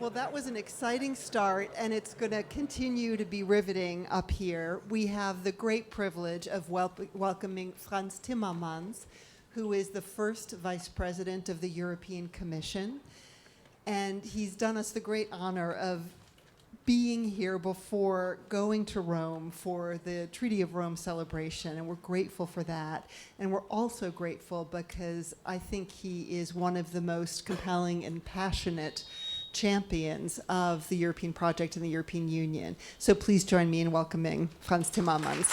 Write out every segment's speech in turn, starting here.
Well, that was an exciting start, and it's going to continue to be riveting up here. We have the great privilege of welcoming Frans Timmermans, who is the first Vice President of the European Commission. And he's done us the great honor of being here before going to Rome for the Treaty of Rome celebration, and we're grateful for that. And we're also grateful because I think he is one of the most compelling and passionate champions of the European project and the European Union. So please join me in welcoming Frans Timmermans.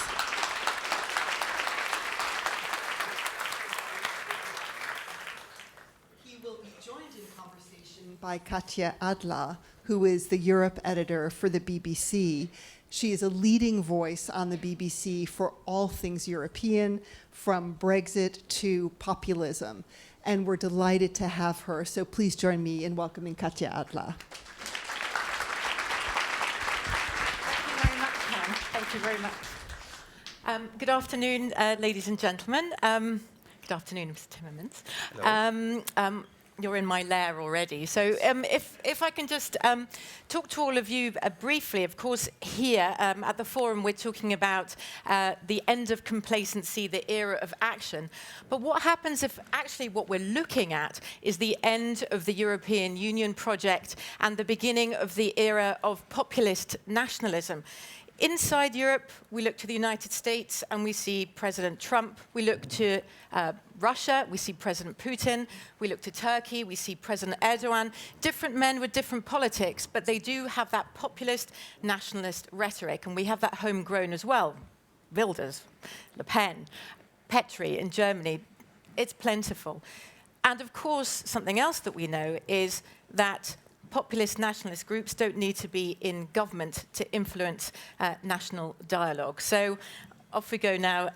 He will be joined in conversation by Katja Adler, who is the Europe editor for the BBC. She is a leading voice on the BBC for all things European, from Brexit to populism. And we're delighted to have her. So please join me in welcoming Katja Adler. Thank you very much, Pam. Thank you very much. Good afternoon, ladies and gentlemen. Good afternoon, Mr. Timmermans. Hello. You're in my lair already. So if I can just talk to all of you briefly. Of course, here at the forum, we're talking about the end of complacency, the era of action. But what happens if actually what we're looking at is the end of the European Union project and the beginning of the era of populist nationalism? Inside Europe, we look to the United States and we see President Trump. We look to Russia, we see President Putin. We look to Turkey, we see President Erdogan. Different men with different politics, but they do have that populist nationalist rhetoric, and we have that homegrown as well. Wilders, Le Pen, Petri in Germany. It's plentiful. And of course, something else that we know is that populist nationalist groups don't need to be in government to influence national dialogue. So off we go now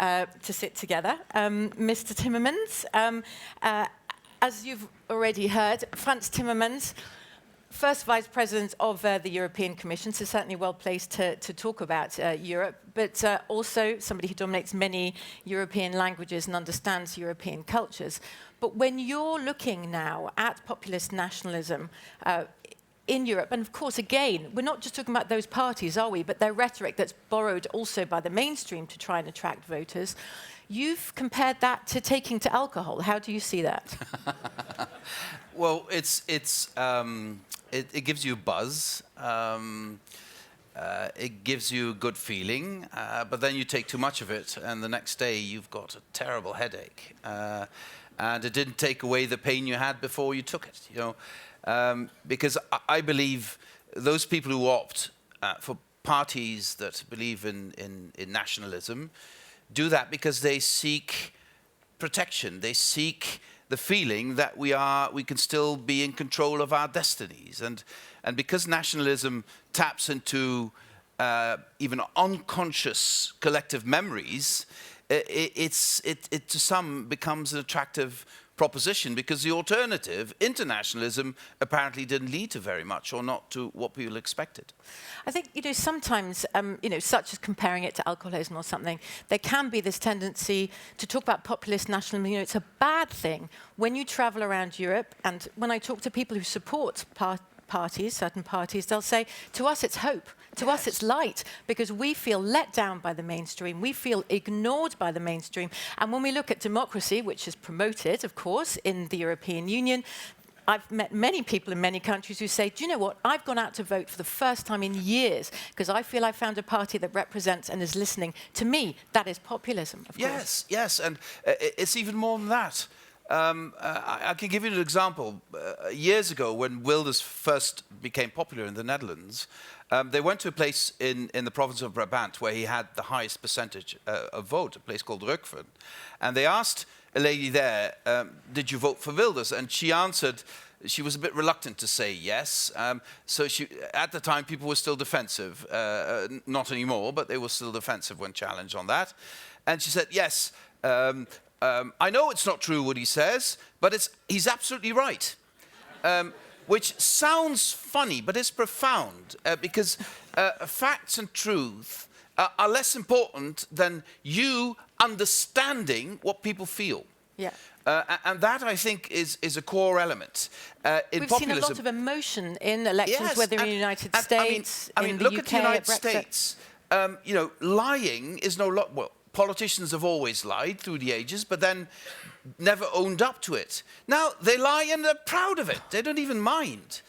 to sit together. Mr. Timmermans, as you've already heard, Frans Timmermans, first Vice President of the European Commission, so certainly well placed to talk about Europe, but also somebody who dominates many European languages and understands European cultures. But when you're looking now at populist nationalism in Europe, and of course, again, we're not just talking about those parties, are we, but their rhetoric that's borrowed also by the mainstream to try and attract voters. You've compared that to taking to alcohol. How do you see that? Well, it gives you buzz. It gives you a good feeling, but then you take too much of it, and the next day you've got a terrible headache. And it didn't take away the pain you had before you took it, you know. Because I believe those people who opt for parties that believe in nationalism do that because they seek protection. They seek the feeling that we can still be in control of our destinies. And because nationalism taps into even unconscious collective memories, it to some becomes an attractive proposition, because the alternative, internationalism, apparently didn't lead to very much, or not to what people expected. I think, sometimes, such as comparing it to alcoholism or something, there can be this tendency to talk about populist nationalism. It's a bad thing when you travel around Europe, and when I talk to people who support parties, certain parties, they'll say, to us it's hope. To us it's light, because we feel let down by the mainstream. We feel ignored by the mainstream. And when we look at democracy, which is promoted, of course, in the European Union, I've met many people in many countries who say, do you know what, I've gone out to vote for the first time in years because I feel I found a party that represents and is listening to me. That is populism, of course. Yes, and it's even more than that. I can give you an example. Years ago, when Wilders first became popular in the Netherlands, they went to a place in the province of Brabant where he had the highest percentage of vote, a place called Rukven. And they asked a lady there, did you vote for Wilders? And she answered, she was a bit reluctant to say yes. So at the time, people were still defensive. Not anymore, but they were still defensive when challenged on that. And she said, yes, I know it's not true what he says, but he's absolutely right. Which sounds funny, but it's profound, because facts and truth are less important than you understanding what people feel. Yeah. And that, I think, is a core element. In We've populism, seen a lot of emotion in elections, yes, whether in and- the United and States, I mean, in the look UK, at the United Brexit. States. Lying is no lot. Well, politicians have always lied through the ages, but then never owned up to it. Now they lie and they're proud of it. They don't even mind,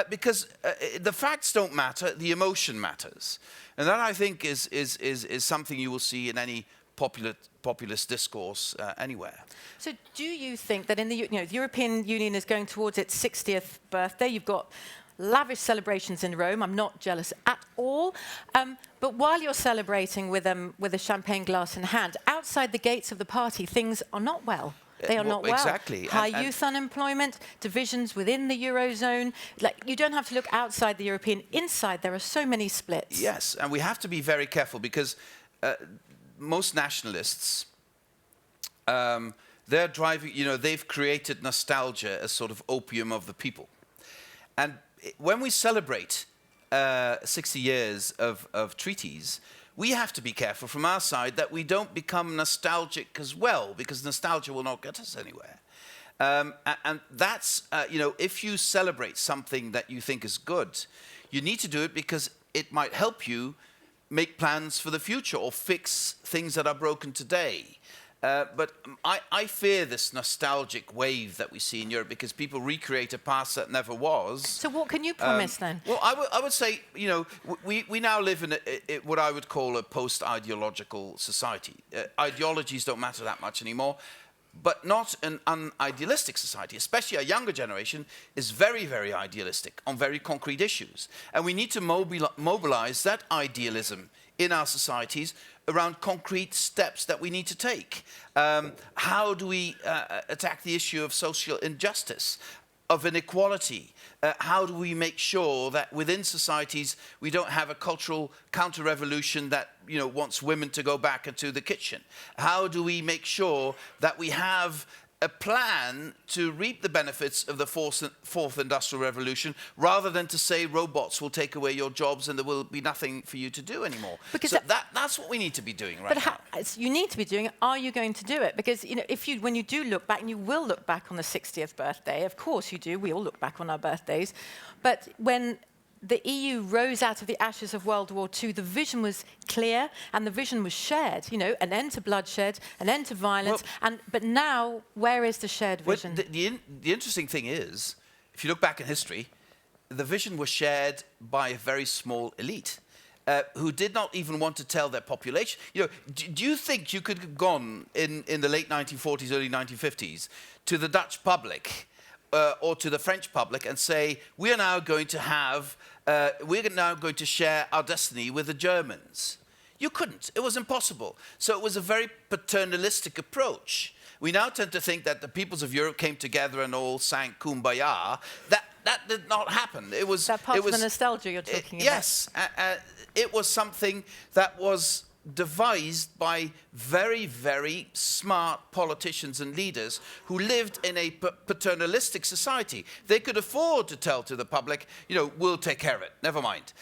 because the facts don't matter. The emotion matters, and that, I think, is something you will see in any populist discourse anywhere. So do you think that in the the European Union is going towards its 60th birthday? You've got lavish celebrations in Rome. I'm not jealous at all. But while you're celebrating with a champagne glass in hand, outside the gates of the party, things are not well. They are not well. Exactly. High youth unemployment, divisions within the Eurozone. Like, you don't have to look outside the European. Inside, there are so many splits. Yes, and we have to be very careful because most nationalists, they're driving, they've created nostalgia as sort of opium of the people. And when we celebrate 60 years of treaties, we have to be careful from our side that we don't become nostalgic as well, because nostalgia will not get us anywhere. And that's, if you celebrate something that you think is good, you need to do it because it might help you make plans for the future or fix things that are broken today. But I fear this nostalgic wave that we see in Europe because people recreate a past that never was. So what can you promise then? Well, I would say, we now live in what I would call a post-ideological society. Ideologies don't matter that much anymore, but not an unidealistic society. Especially a younger generation is very, very idealistic on very concrete issues. And we need to mobilize that idealism in our societies around concrete steps that we need to take. How do we attack the issue of social injustice, of inequality? How do we make sure that within societies we don't have a cultural counter-revolution that wants women to go back into the kitchen? How do we make sure that we have a plan to reap the benefits of the fourth industrial revolution, rather than to say robots will take away your jobs and there will be nothing for you to do anymore? Because so that's what we need to be doing right now. But you need to be doing it. Are you going to do it? Because when you do look back, and you will look back on the 60th birthday, of course you do. We all look back on our birthdays. But when the EU rose out of the ashes of World War II, the vision was clear and the vision was shared. An end to bloodshed, an end to violence. But now, where is the shared vision? Well, the interesting thing is, if you look back in history, the vision was shared by a very small elite who did not even want to tell their population. Do you think you could have gone in the late 1940s, early 1950s to the Dutch public or to the French public and say, we're now going to share our destiny with the Germans? You couldn't. It was impossible. So it was a very paternalistic approach. We now tend to think that the peoples of Europe came together and all sang Kumbaya. That did not happen. It was that part of the nostalgia you're talking about. Yes. It was something that was devised by very, very smart politicians and leaders who lived in a paternalistic society. They could afford to tell to the public, we'll take care of it, never mind.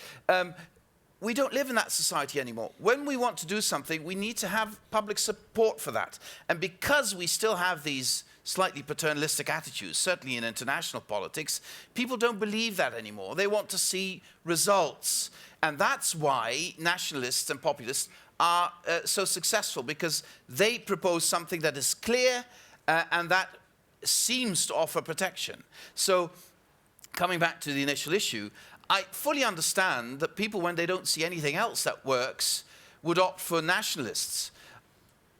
We don't live in that society anymore. When we want to do something, we need to have public support for that. And because we still have these slightly paternalistic attitudes, certainly in international politics, people don't believe that anymore. They want to see results. And that's why nationalists and populists are so successful, because they propose something that is clear and that seems to offer protection. So, coming back to the initial issue, I fully understand that people, when they don't see anything else that works, would opt for nationalists.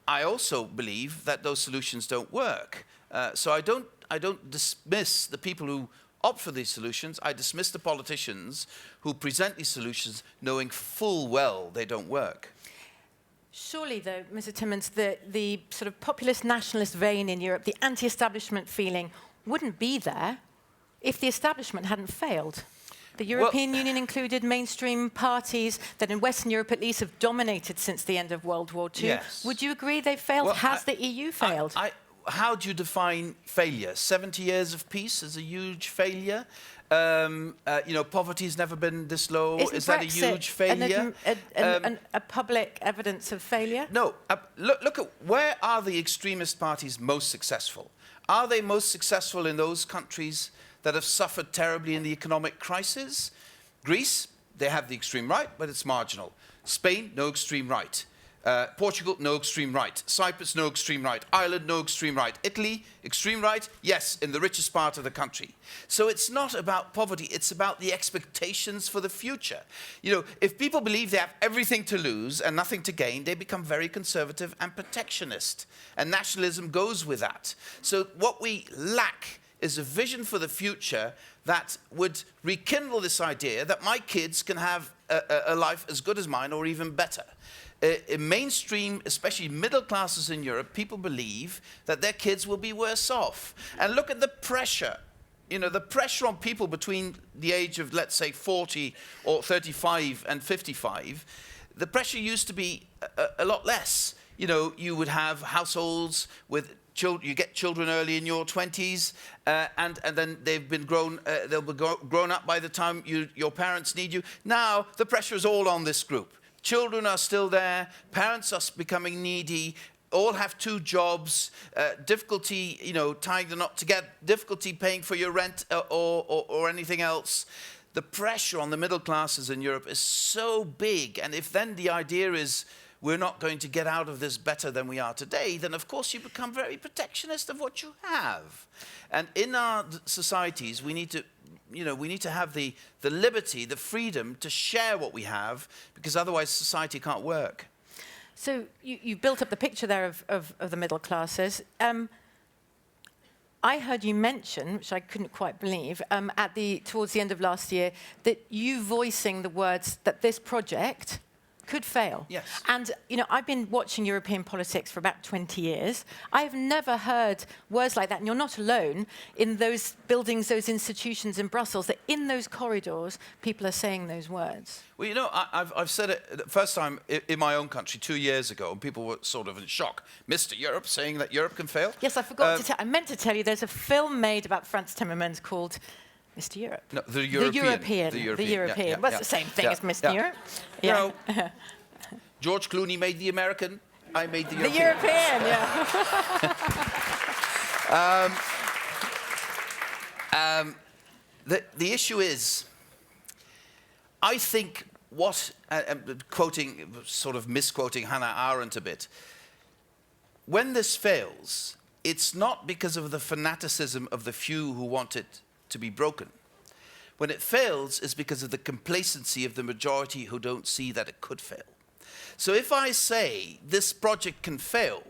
I also believe that those solutions don't work. So I don't dismiss the people who opt for these solutions. I dismiss the politicians who present these solutions knowing full well they don't work. Surely, though, Mr. Timmermans, the sort of populist nationalist vein in Europe, the anti-establishment feeling, wouldn't be there if the establishment hadn't failed. The European Union included mainstream parties that in Western Europe at least have dominated since the end of World War II. Yes. Would you agree they failed? Has the EU failed? how do you define failure? 70 years of peace is a huge failure. Poverty's never been this low. Is that a huge failure? A public evidence of failure? No. Look at where are the extremist parties most successful? Are they most successful in those countries that have suffered terribly in the economic crisis? Greece, they have the extreme right, but it's marginal. Spain, no extreme right. Portugal, no extreme right. Cyprus, no extreme right. Ireland, no extreme right. Italy, extreme right, yes, in the richest part of the country. So it's not about poverty, it's about the expectations for the future. If people believe they have everything to lose and nothing to gain, they become very conservative and protectionist. And nationalism goes with that. So what we lack is a vision for the future that would rekindle this idea that my kids can have a life as good as mine or even better. In mainstream, especially middle classes in Europe, people believe that their kids will be worse off. And look at the pressure. The pressure on people between the age of, let's say, 40 or 35 and 55, the pressure used to be a lot less. You would have households with children, you get children early in your 20s, and then they'll be grown up by the time your parents need you. Now, the pressure is all on this group. Children are still there, parents are becoming needy, all have 2 jobs, difficulty, tying the knot together, difficulty paying for your rent or anything else. The pressure on the middle classes in Europe is so big, and if then the idea is we're not going to get out of this better than we are today, then of course you become very protectionist of what you have. And in our societies, we need to have the liberty, the freedom to share what we have, because otherwise society can't work. So you built up the picture there of the middle classes. I heard you mention, which I couldn't quite believe, towards the end of last year, that you voicing the words that this project could fail. Yes. And, I've been watching European politics for about 20 years. I've never heard words like that, and you're not alone in those buildings, those institutions in Brussels, that in those corridors, people are saying those words. Well, I've said it the first time in my own country 2 years ago, and people were sort of in shock. Mr. Europe, saying that Europe can fail. Yes, I forgot to tell. I meant to tell you, there's a film made about Frans Timmermans called Mr. Europe. No, the European. The European. Well, it's the same thing as Mr. Europe. George Clooney made the American, I made the European. The European, yeah. The issue is, I think misquoting Hannah Arendt a bit, when this fails, it's not because of the fanaticism of the few who want it to be broken. When it fails, it's because of the complacency of the majority who don't see that it could fail. So if I say this project can fail,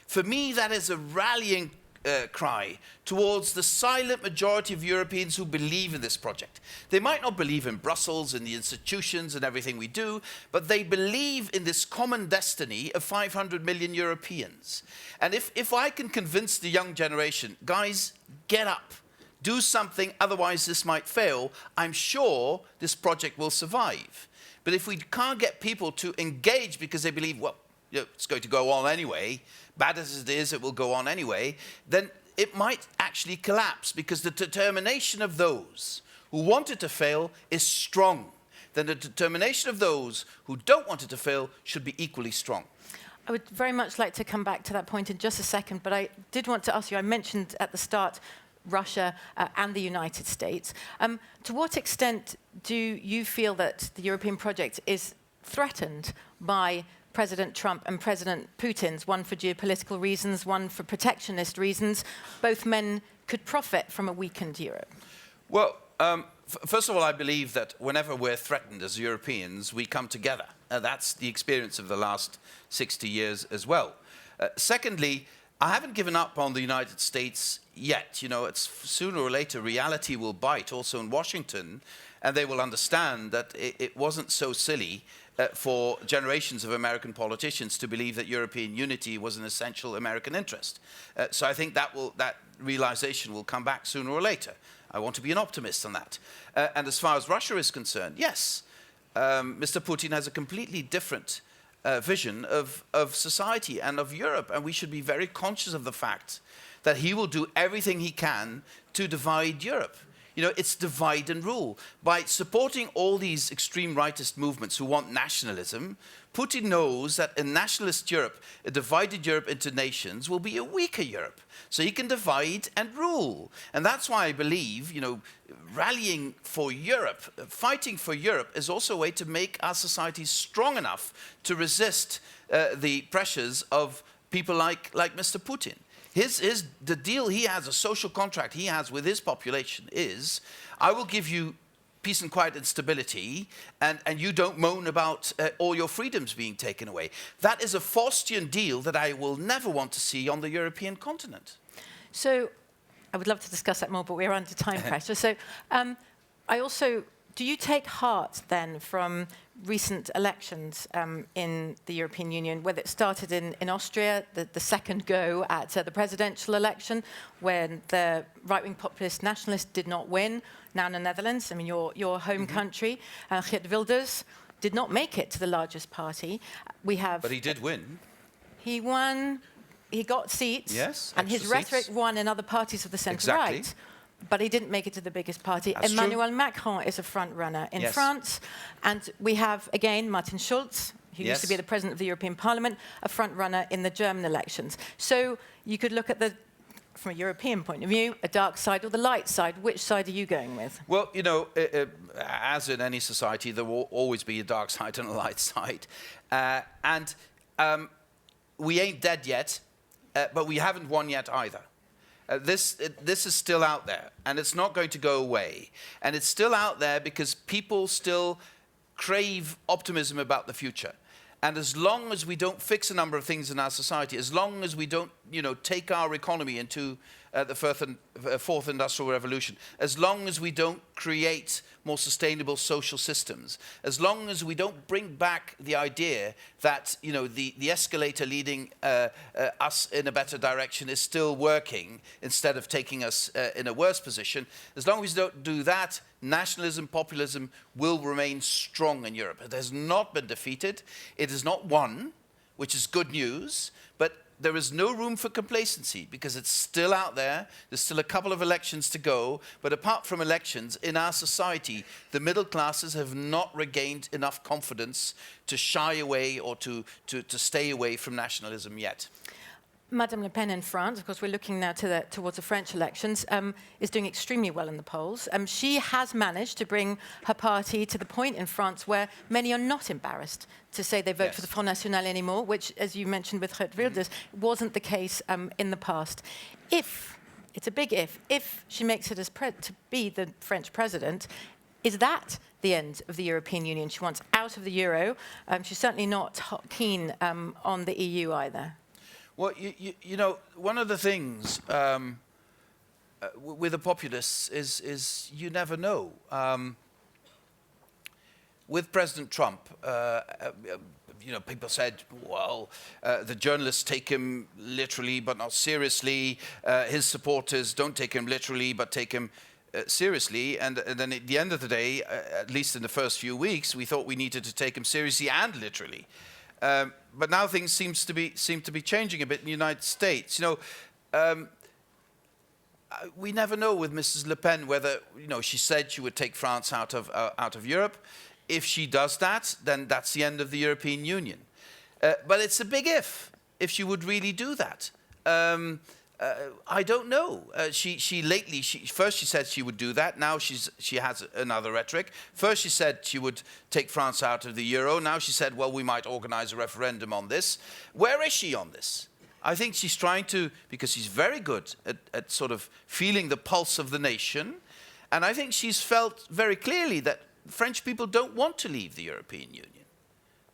for me that is a rallying cry towards the silent majority of Europeans who believe in this project. They might not believe in Brussels and the institutions and everything we do, but they believe in this common destiny of 500 million Europeans. And if I can convince the young generation, guys, get up, do something, otherwise this might fail, I'm sure this project will survive. But if we can't get people to engage because they believe, well, it's going to go on anyway, bad as it is, it will go on anyway, then it might actually collapse, because the determination of those who want it to fail is strong. Then the determination of those who don't want it to fail should be equally strong. I would very much like to come back to that point in just a second, but I did want to ask you, I mentioned at the start Russia and the United States. To what extent do you feel that the European project is threatened by President Trump and President Putin's, one for geopolitical reasons, one for protectionist reasons? Both men could profit from a weakened Europe. Well, first of all, I believe that whenever we're threatened as Europeans, we come together. That's the experience of the last 60 years as well. Secondly, I haven't given up on the United States yet. It's sooner or later reality will bite also in Washington, and they will understand that it wasn't so silly for generations of American politicians to believe that European unity was an essential American interest. So I think that realization will come back sooner or later. I want to be an optimist on that. And as far as Russia is concerned, yes, Mr. Putin has a completely different vision of society and of Europe. And we should be very conscious of the fact that he will do everything he can to divide Europe. You know, it's divide and rule. By supporting all these extreme rightist movements who want nationalism, Putin knows that a nationalist Europe, a divided Europe into nations, will be a weaker Europe. So he can divide and rule. And that's why I believe, you know, rallying for Europe, fighting for Europe is also a way to make our societies strong enough to resist the pressures of people like Mr. Putin. The deal he has, a social contract he has with his population is, I will give you peace and quiet and stability, and you don't moan about all your freedoms being taken away. That is a Faustian deal that I will never want to see on the European continent. So I would love to discuss that more, but we're under time pressure. So do you take heart then from recent elections in the European Union, whether it started in Austria, the second go at the presidential election, when the right-wing populist nationalists did not win, now in the Netherlands, I mean, your home country, Geert Wilders did not make it to the largest party. But he did win. He won, he got seats, yes, and his rhetoric won in other parties of the centre-right. But he didn't make it to the biggest party. That's Emmanuel true. Macron is a front runner in Yes. France. And we have, again, Martin Schulz, who used to be the president of the European Parliament, a front runner in the German elections. So you could look at from a European point of view, a dark side or the light side. Which side are you going with? Well, you know, as in any society, there will always be a dark side and a light side. We ain't dead yet, but we haven't won yet either. This is still out there, and it's not going to go away. And it's still out there because people still crave optimism about the future. And as long as we don't fix a number of things in our society, as long as we don't, you know, take our economy into the fourth industrial revolution, as long as we don't create more sustainable social systems, as long as we don't bring back the idea that, you know, the escalator leading us in a better direction is still working instead of taking us in a worse position, as long as we don't do that, nationalism, populism will remain strong in Europe. It has not been defeated. It has not won, which is good news, but there is no room for complacency because it's still out there. There's still a couple of elections to go. But apart from elections, in our society, the middle classes have not regained enough confidence to shy away or to stay away from nationalism yet. Madame Le Pen in France, of course, we're looking now towards the French elections, is doing extremely well in the polls. She has managed to bring her party to the point in France where many are not embarrassed to say they vote for the Front National anymore, which, as you mentioned with Geert Wilders, wasn't the case in the past. It's a big if she makes it to be the French president, is that the end of the European Union? She wants out of the euro. She's certainly not keen on the EU either. Well, you know, one of the things with the populists is you never know. With President Trump, you know, people said, well, the journalists take him literally but not seriously. His supporters don't take him literally but take him seriously. And then at the end of the day, at least in the first few weeks, we thought we needed to take him seriously and literally. But now things seem to be changing a bit in the United States. You know, we never know with Mrs. Le Pen whether, you know, she said she would take France out of Europe. If she does that, then that's the end of the European Union. But it's a big if she would really do that. I don't know. First she said she would do that. Now she has another rhetoric. First she said she would take France out of the euro. Now she said, well, we might organize a referendum on this. Where is she on this? I think she's trying to, because she's very good at sort of feeling the pulse of the nation. And I think she's felt very clearly that French people don't want to leave the European Union.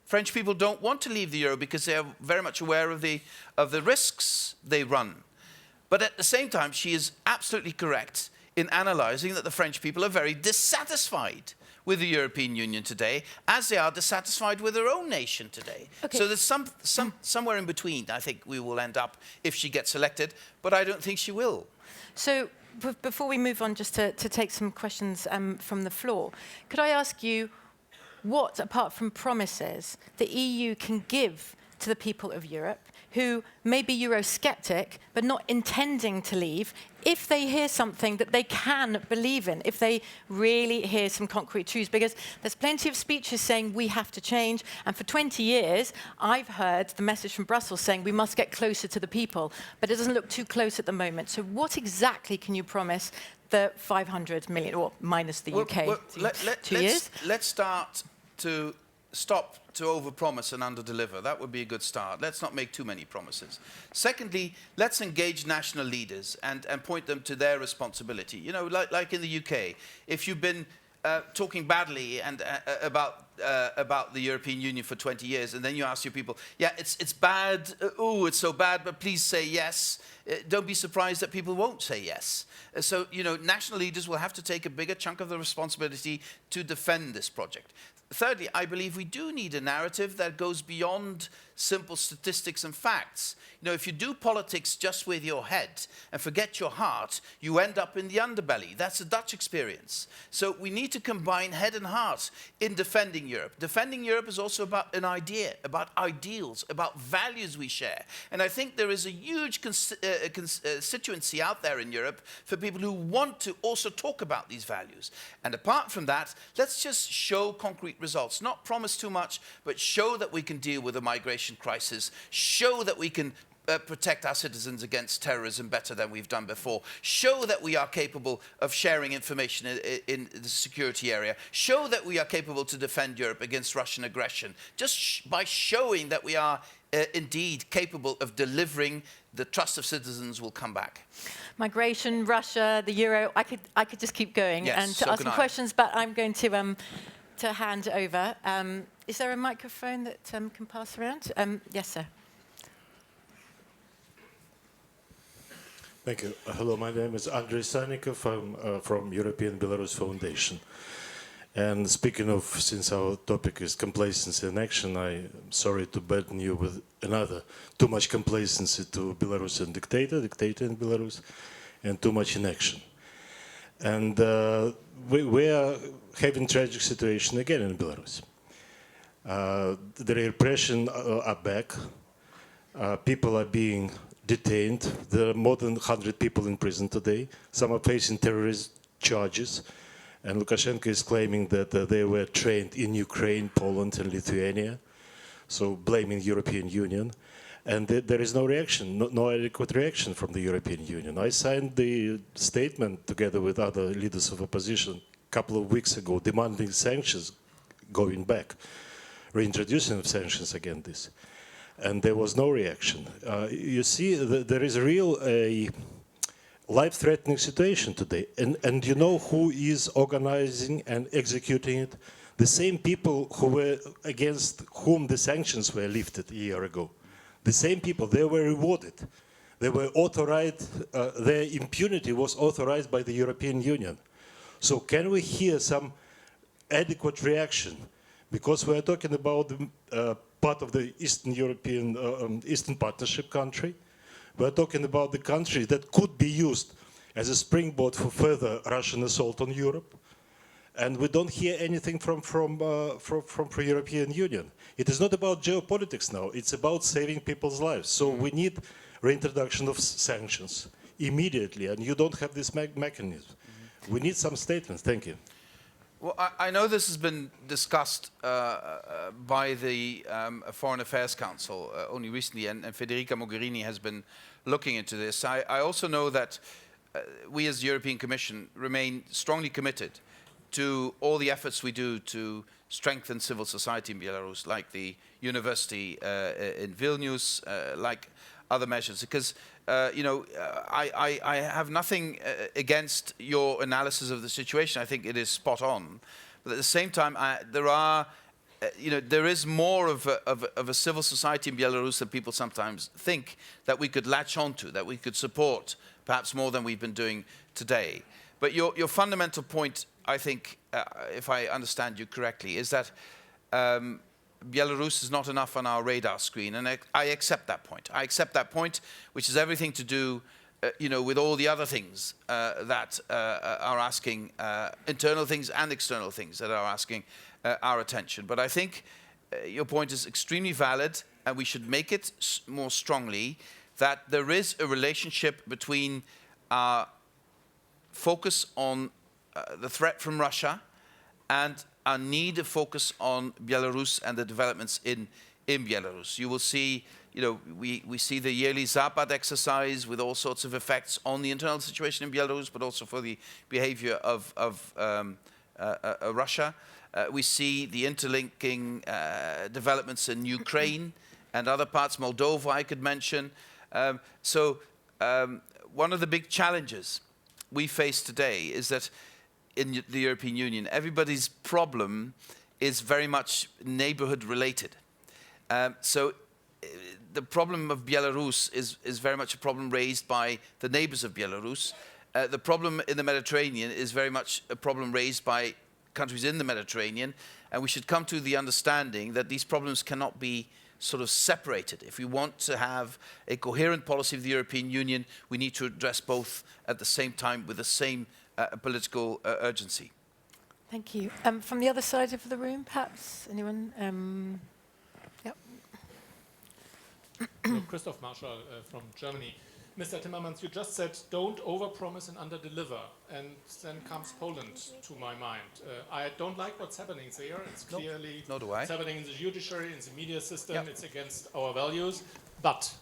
French people don't want to leave the euro because they are very much aware of the risks they run. But at the same time, she is absolutely correct in analysing that the French people are very dissatisfied with the European Union today, as they are dissatisfied with their own nation today. Okay. So there's somewhere in between, I think, we will end up if she gets elected, but I don't think she will. So before we move on, just to take some questions from the floor, could I ask you, what, apart from promises, the EU can give to the people of Europe who may be Eurosceptic but not intending to leave, if they hear something that they can believe in, if they really hear some concrete truths. Because there's plenty of speeches saying we have to change, and for 20 years I've heard the message from Brussels saying we must get closer to the people, but it doesn't look too close at the moment. So what exactly can you promise the 500 million, or minus the UK, 2 years? Let's stop to overpromise and underdeliver. That would be a good start. Let's not make too many promises. Secondly, let's engage national leaders and point them to their responsibility. You know, like in the UK, if you've been talking badly and about the European Union for 20 years, and then you ask your people, yeah, it's bad, oh, it's so bad, but please say yes. Don't be surprised that people won't say yes. So, you know, national leaders will have to take a bigger chunk of the responsibility to defend this project. Thirdly, I believe we do need a narrative that goes beyond simple statistics and facts. You know, if you do politics just with your head and forget your heart, you end up in the underbelly. That's a Dutch experience. So we need to combine head and heart in defending Europe. Defending Europe is also about an idea, about ideals, about values we share. And I think there is a huge constituency out there in Europe for people who want to also talk about these values. And apart from that, let's just show concrete results. Not promise too much, but show that we can deal with the migration crisis, show that we can protect our citizens against terrorism better than we've done before, show that we are capable of sharing information in the security area, show that we are capable to defend Europe against Russian aggression. Just by showing that we are indeed capable of delivering, the trust of citizens will come back. Migration, Russia, the euro, I could just keep going and to ask some questions, but I'm going to hand over. Is there a microphone that can pass around? Yes, sir. Thank you. Hello, my name is Andrei Sannikov. I'm from European Belarus Foundation. And speaking of, since our topic is complacency and action, I'm sorry to burden you with another too much complacency to Belarusian dictator in Belarus, and too much inaction. And we are having tragic situation again in Belarus. The repression are back. People are being detained. There are more than 100 people in prison today. Some are facing terrorist charges. And Lukashenko is claiming that they were trained in Ukraine, Poland, and Lithuania, so blaming European Union. And there is no reaction, no adequate reaction from the European Union. I signed the statement together with other leaders of opposition a couple of weeks ago, demanding sanctions going back, reintroducing sanctions against this. And there was no reaction. You see, there is a real life-threatening situation today. And you know who is organizing and executing it? The same people who were against whom the sanctions were lifted a year ago. The same people, they were rewarded. They were authorized, their impunity was authorized by the European Union. So can we hear some adequate reaction? Because we are talking about part of the Eastern European, Eastern Partnership country. We are talking about the country that could be used as a springboard for further Russian assault on Europe. And we don't hear anything from the European Union. It is not about geopolitics now. It's about saving people's lives. So we need reintroduction of sanctions immediately. And you don't have this mechanism. We need some statements. Thank you. Well, I know this has been discussed by the Foreign Affairs Council only recently, and Federica Mogherini has been looking into this. I also know that we as the European Commission remain strongly committed to all the efforts we do to strengthen civil society in Belarus, like the university in Vilnius, like other measures, because you know, I have nothing against your analysis of the situation. I think it is spot on, but at the same time, there is more of a civil society in Belarus than people sometimes think that we could latch onto, that we could support, perhaps more than we've been doing today. But your fundamental point, I think, if I understand you correctly, is that Belarus is not enough on our radar screen, and I accept that point. I accept that point, which has everything to do with all the other things that are asking, internal things and external things that are asking our attention. But I think your point is extremely valid, and we should make it more strongly that there is a relationship between our focus on the threat from Russia and our need to focus on Belarus and the developments in Belarus. You will see, we see the yearly Zapad exercise with all sorts of effects on the internal situation in Belarus, but also for the behavior of Russia. We see the interlinking developments in Ukraine and other parts, Moldova I could mention. One of the big challenges we face today is that in the European Union, everybody's problem is very much neighborhood related. The problem of Belarus is very much a problem raised by the neighbors of Belarus. The problem in the Mediterranean is very much a problem raised by countries in the Mediterranean, and we should come to the understanding that these problems cannot be sort of separated. If we want to have a coherent policy of the European Union, we need to address both at the same time with the same political urgency. Thank you. From the other side of the room, perhaps? Anyone? Yep. Christoph Marschall from Germany. Mr. Timmermans, you just said don't overpromise and underdeliver, and then comes Poland to my mind. I don't like what's happening there. It's clearly it's happening in the judiciary, in the media system. Yep. It's against our values. But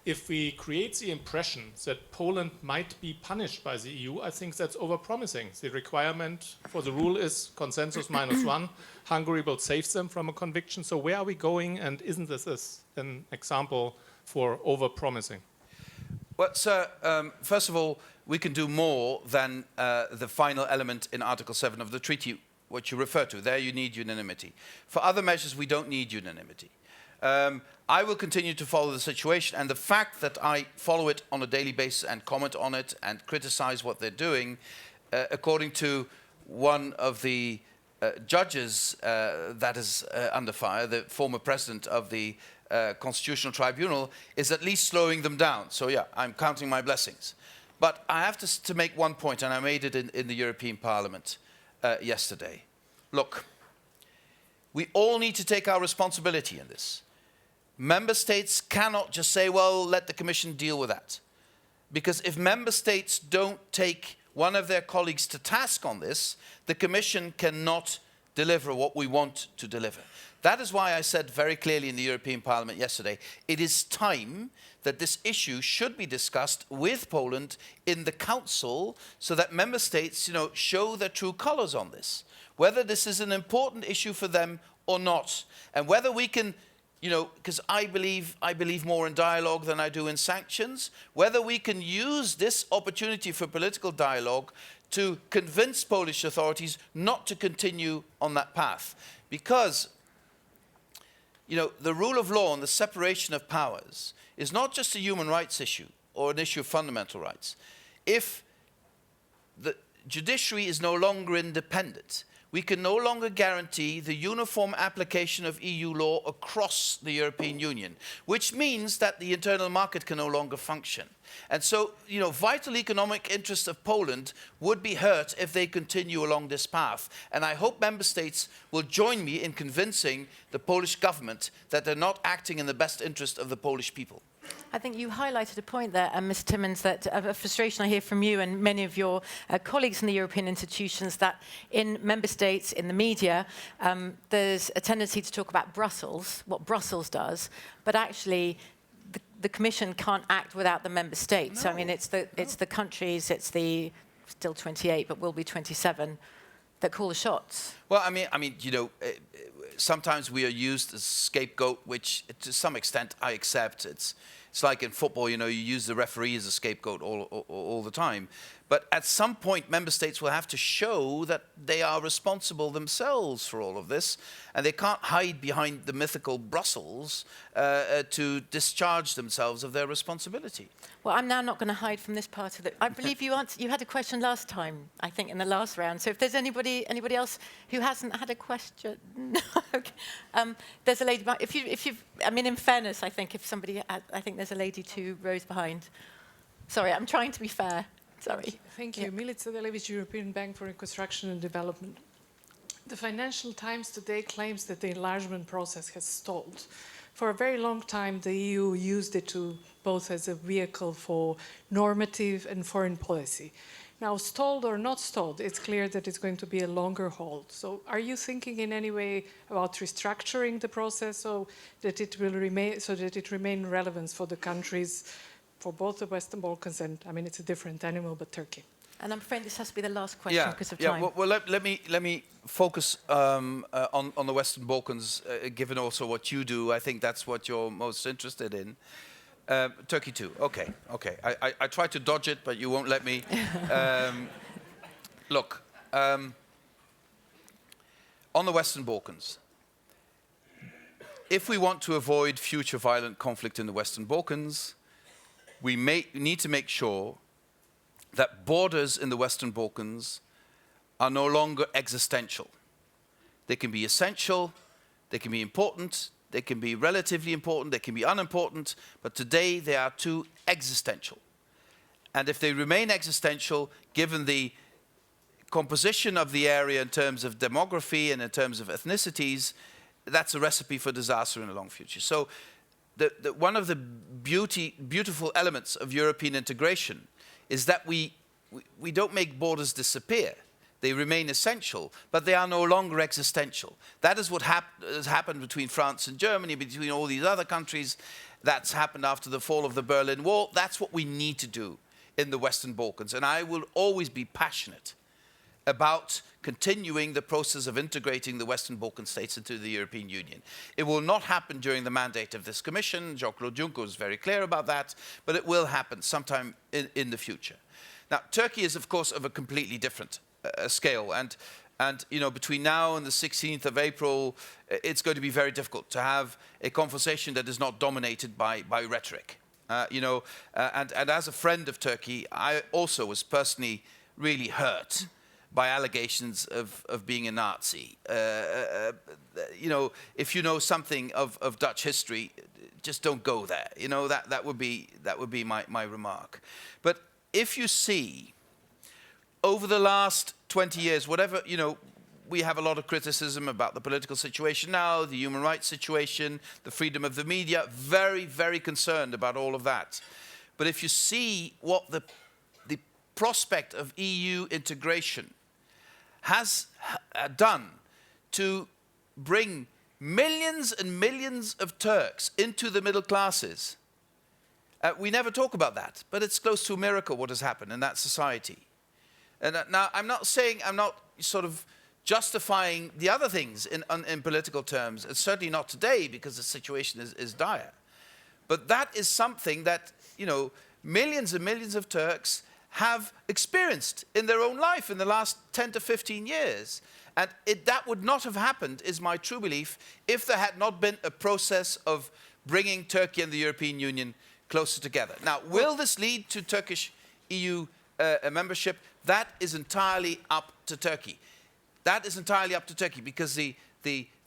if we create the impression that Poland might be punished by the EU, I think that's overpromising. The requirement for the rule is consensus -1. Hungary will save them from a conviction. So where are we going, and isn't this an example for overpromising? Well, sir, first of all, we can do more than the final element in Article 7 of the treaty, what you refer to. There you need unanimity. For other measures, we don't need unanimity. I will continue to follow the situation, and the fact that I follow it on a daily basis and comment on it and criticize what they're doing, according to one of the judges that is under fire, the former president of the Constitutional Tribunal, is at least slowing them down. So yeah, I'm counting my blessings. But I have to make one point, and I made it in the European Parliament yesterday. Look, we all need to take our responsibility in this. Member states cannot just say, well, let the Commission deal with that. Because if member states don't take one of their colleagues to task on this, the Commission cannot deliver what we want to deliver. That is why I said very clearly in the European Parliament yesterday, it is time that this issue should be discussed with Poland in the Council so that member states, show their true colors on this. Whether this is an important issue for them or not. And whether we can, because I believe more in dialogue than I do in sanctions, whether we can use this opportunity for political dialogue to convince Polish authorities not to continue on that path. Because the rule of law and the separation of powers is not just a human rights issue or an issue of fundamental rights. If the judiciary is no longer independent, we can no longer guarantee the uniform application of EU law across the European Union, which means that the internal market can no longer function. And so, vital economic interests of Poland would be hurt if they continue along this path. And I hope member states will join me in convincing the Polish government that they're not acting in the best interest of the Polish people. I think you highlighted a point there, Mr. Timmermans, that a frustration I hear from you and many of your colleagues in the European institutions that in member states, in the media, there's a tendency to talk about Brussels, what Brussels does, but actually the Commission can't act without the member states. No. I mean, it's the countries, it's the still 28, but will be 27, that call the shots. Well, I mean, sometimes we are used as scapegoat, which to some extent I accept. It's like in football, you use the referee as a scapegoat all the time. But at some point, member states will have to show that they are responsible themselves for all of this, and they can't hide behind the mythical Brussels to discharge themselves of their responsibility. Well, I'm now not going to hide from this part of it. I believe you had a question last time, I think, in the last round. So if there's anybody else who hasn't had a question, okay. There's a lady. In fairness, I think if somebody, I think there's a lady 2 rows behind. Sorry, I'm trying to be fair. Sorry. Thank you. Milica Delevic, European Bank for Reconstruction and Development. The Financial Times today claims that the enlargement process has stalled. For a very long time, the EU used it both as a vehicle for normative and foreign policy. Now, stalled or not stalled, it's clear that it's going to be a longer hold. So are you thinking in any way about restructuring the process so that it remain relevant for the countries, for both the Western Balkans and, I mean, it's a different animal, but Turkey? And I'm afraid this has to be the last question because of time. Well, let me focus on the Western Balkans, given also what you do. I think that's what you're most interested in. Turkey too. Okay. I tried to dodge it, but you won't let me. Look, on the Western Balkans, if we want to avoid future violent conflict in the Western Balkans, we need to make sure that borders in the Western Balkans are no longer existential. They can be essential, they can be important, they can be relatively important, they can be unimportant, but today they are too existential. And if they remain existential, given the composition of the area in terms of demography and in terms of ethnicities, that's a recipe for disaster in the long future. So one of the beautiful elements of European integration is that we don't make borders disappear. They remain essential, but they are no longer existential. That is what has happened between France and Germany, between all these other countries. That's happened after the fall of the Berlin Wall. That's what we need to do in the Western Balkans. And I will always be passionate about continuing the process of integrating the Western Balkan states into the European Union. It will not happen during the mandate of this Commission. Jean-Claude Juncker was very clear about that, but it will happen sometime in the future. Now, Turkey is, of course, of a completely different scale, and you know, between now and the 16th of April, it's going to be very difficult to have a conversation that is not dominated by rhetoric. And as a friend of Turkey, I also was personally really hurt by allegations of being a Nazi. You know, if you know something of Dutch history, just don't go there. You know, that would be my remark. But if you see, over the last 20 years, whatever, you know, we have a lot of criticism about the political situation now, the human rights situation, the freedom of the media, very, very concerned about all of that. But if you see what the prospect of EU integration has done to bring millions and millions of Turks into the middle classes, we never talk about that, but it's close to a miracle what has happened in that society. And now, I'm not sort of justifying the other things in political terms. It's certainly not today, because the situation is dire. But that is something that, you know, millions and millions of Turks have experienced in their own life in the last 10 to 15 years. And that would not have happened, is my true belief, if there had not been a process of bringing Turkey and the European Union closer together. Now, will this lead to Turkish EU membership? That is entirely up to Turkey. That is entirely up to Turkey, because the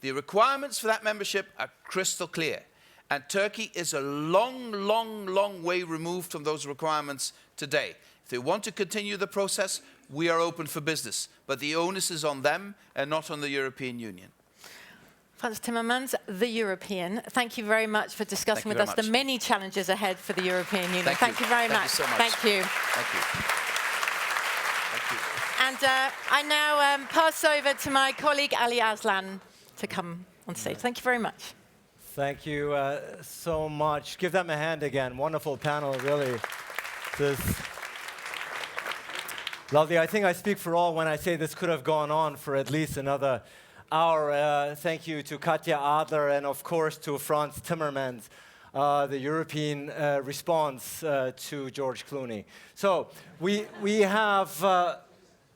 requirements for that membership are crystal clear. And Turkey is a long way removed from those requirements today. If they want to continue the process, we are open for business. But the onus is on them and not on the European Union. Frans Timmermans, the European, thank you very much for discussing with us the many challenges ahead for the European Union. Thank you very much. Thank you so much. Thank you. Thank you. Thank you. And I now pass over to my colleague Ali Aslan to come on stage. Thank you very much. Thank you so much. Give them a hand again. Wonderful panel, really. This lovely. I think I speak for all when I say this could have gone on for at least another hour. Thank you to Katja Adler and, of course, to Frans Timmermans, the European response to George Clooney. So we have,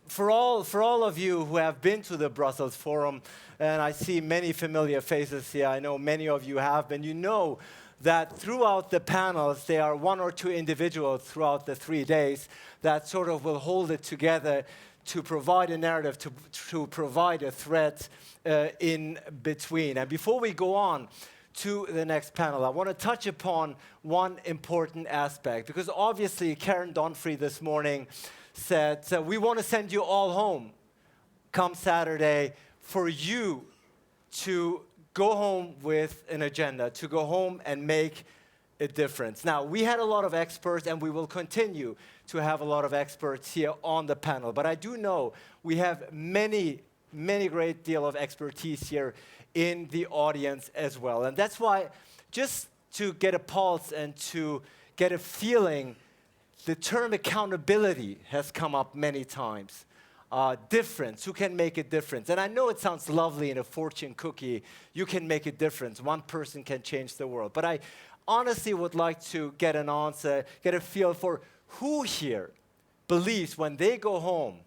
for all of you who have been to the Brussels Forum, and I see many familiar faces here, I know many of you have been, you know that throughout the panels, there are one or two individuals throughout the 3 days that sort of will hold it together to provide a narrative, to provide a thread in between. And before we go on to the next panel, I want to touch upon one important aspect, because obviously Karen Donfrey this morning said, we want to send you all home come Saturday for you to go home with an agenda, to go home and make a difference. Now, we had a lot of experts, and we will continue to have a lot of experts here on the panel. But I do know we have many great deal of expertise here in the audience as well. And that's why, just to get a pulse and to get a feeling, the term accountability has come up many times. Difference, who can make a difference? And I know it sounds lovely in a fortune cookie, you can make a difference, one person can change the world. But I honestly would like to get an answer, get a feel for who here believes when they go home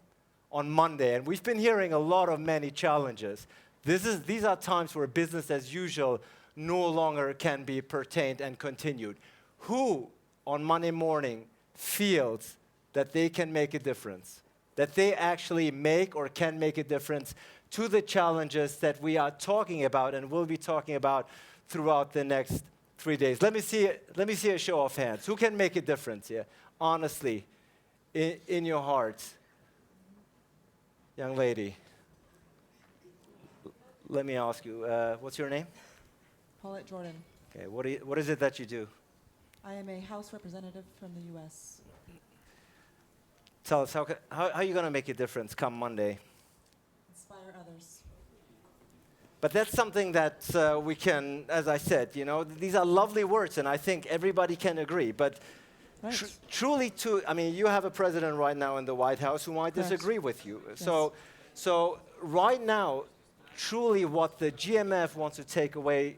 on Monday, and we've been hearing a lot of many challenges, these are times where business as usual no longer can be pertained and continued. Who on Monday morning feels that they can make a difference? That they actually make or can make a difference to the challenges that we are talking about and will be talking about throughout the next 3 days. Let me see a show of hands. Who can make a difference here, honestly, in your heart? Young lady, let me ask you, what's your name? Paulette Jordan. Okay, what is it that you do? I am a House representative from the U.S. Tell us, how are you going to make a difference come Monday? Inspire others. But that's something that we can, as I said, these are lovely words, and I think everybody can agree. But Right. truly, you have a president right now in the White House who might Correct. disagree with you. Yes. So right now, truly what the GMF wants to take away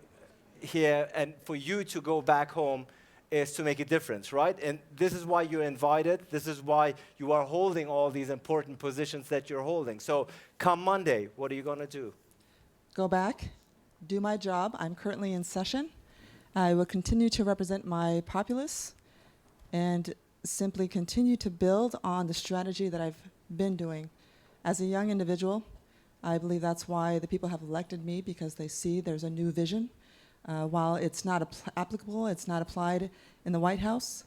here and for you to go back home is to make a difference, right? And this is why you're invited. This is why you are holding all these important positions that you're holding. So come Monday, what are you going to do? Go back, do my job. I'm currently in session. I will continue to represent my populace and simply continue to build on the strategy that I've been doing. As a young individual, I believe that's why the people have elected me, because they see there's a new vision. While it's not applicable, it's not applied in the White House,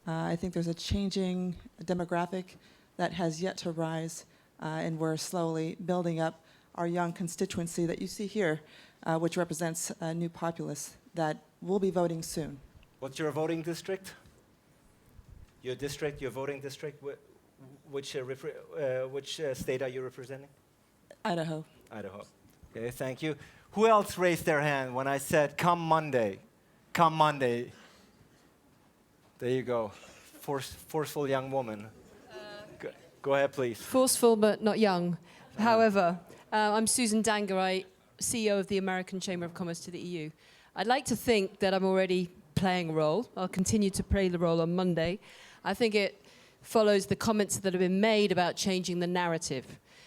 I think there's a changing demographic that has yet to rise, and we're slowly building up our young constituency that you see here, which represents a new populace that will be voting soon. What's your voting district? Your district, your voting district, which state are you representing? Idaho. Idaho. Okay, thank you. Who else raised their hand when I said, come Monday? Come Monday. There you go. Forceful young woman. Go ahead, please. Forceful but not young. However, I'm Susan Dangarai, CEO of the American Chamber of Commerce to the EU. I'd like to think that I'm already playing a role. I'll continue to play the role on Monday. I think it follows the comments that have been made about changing the narrative.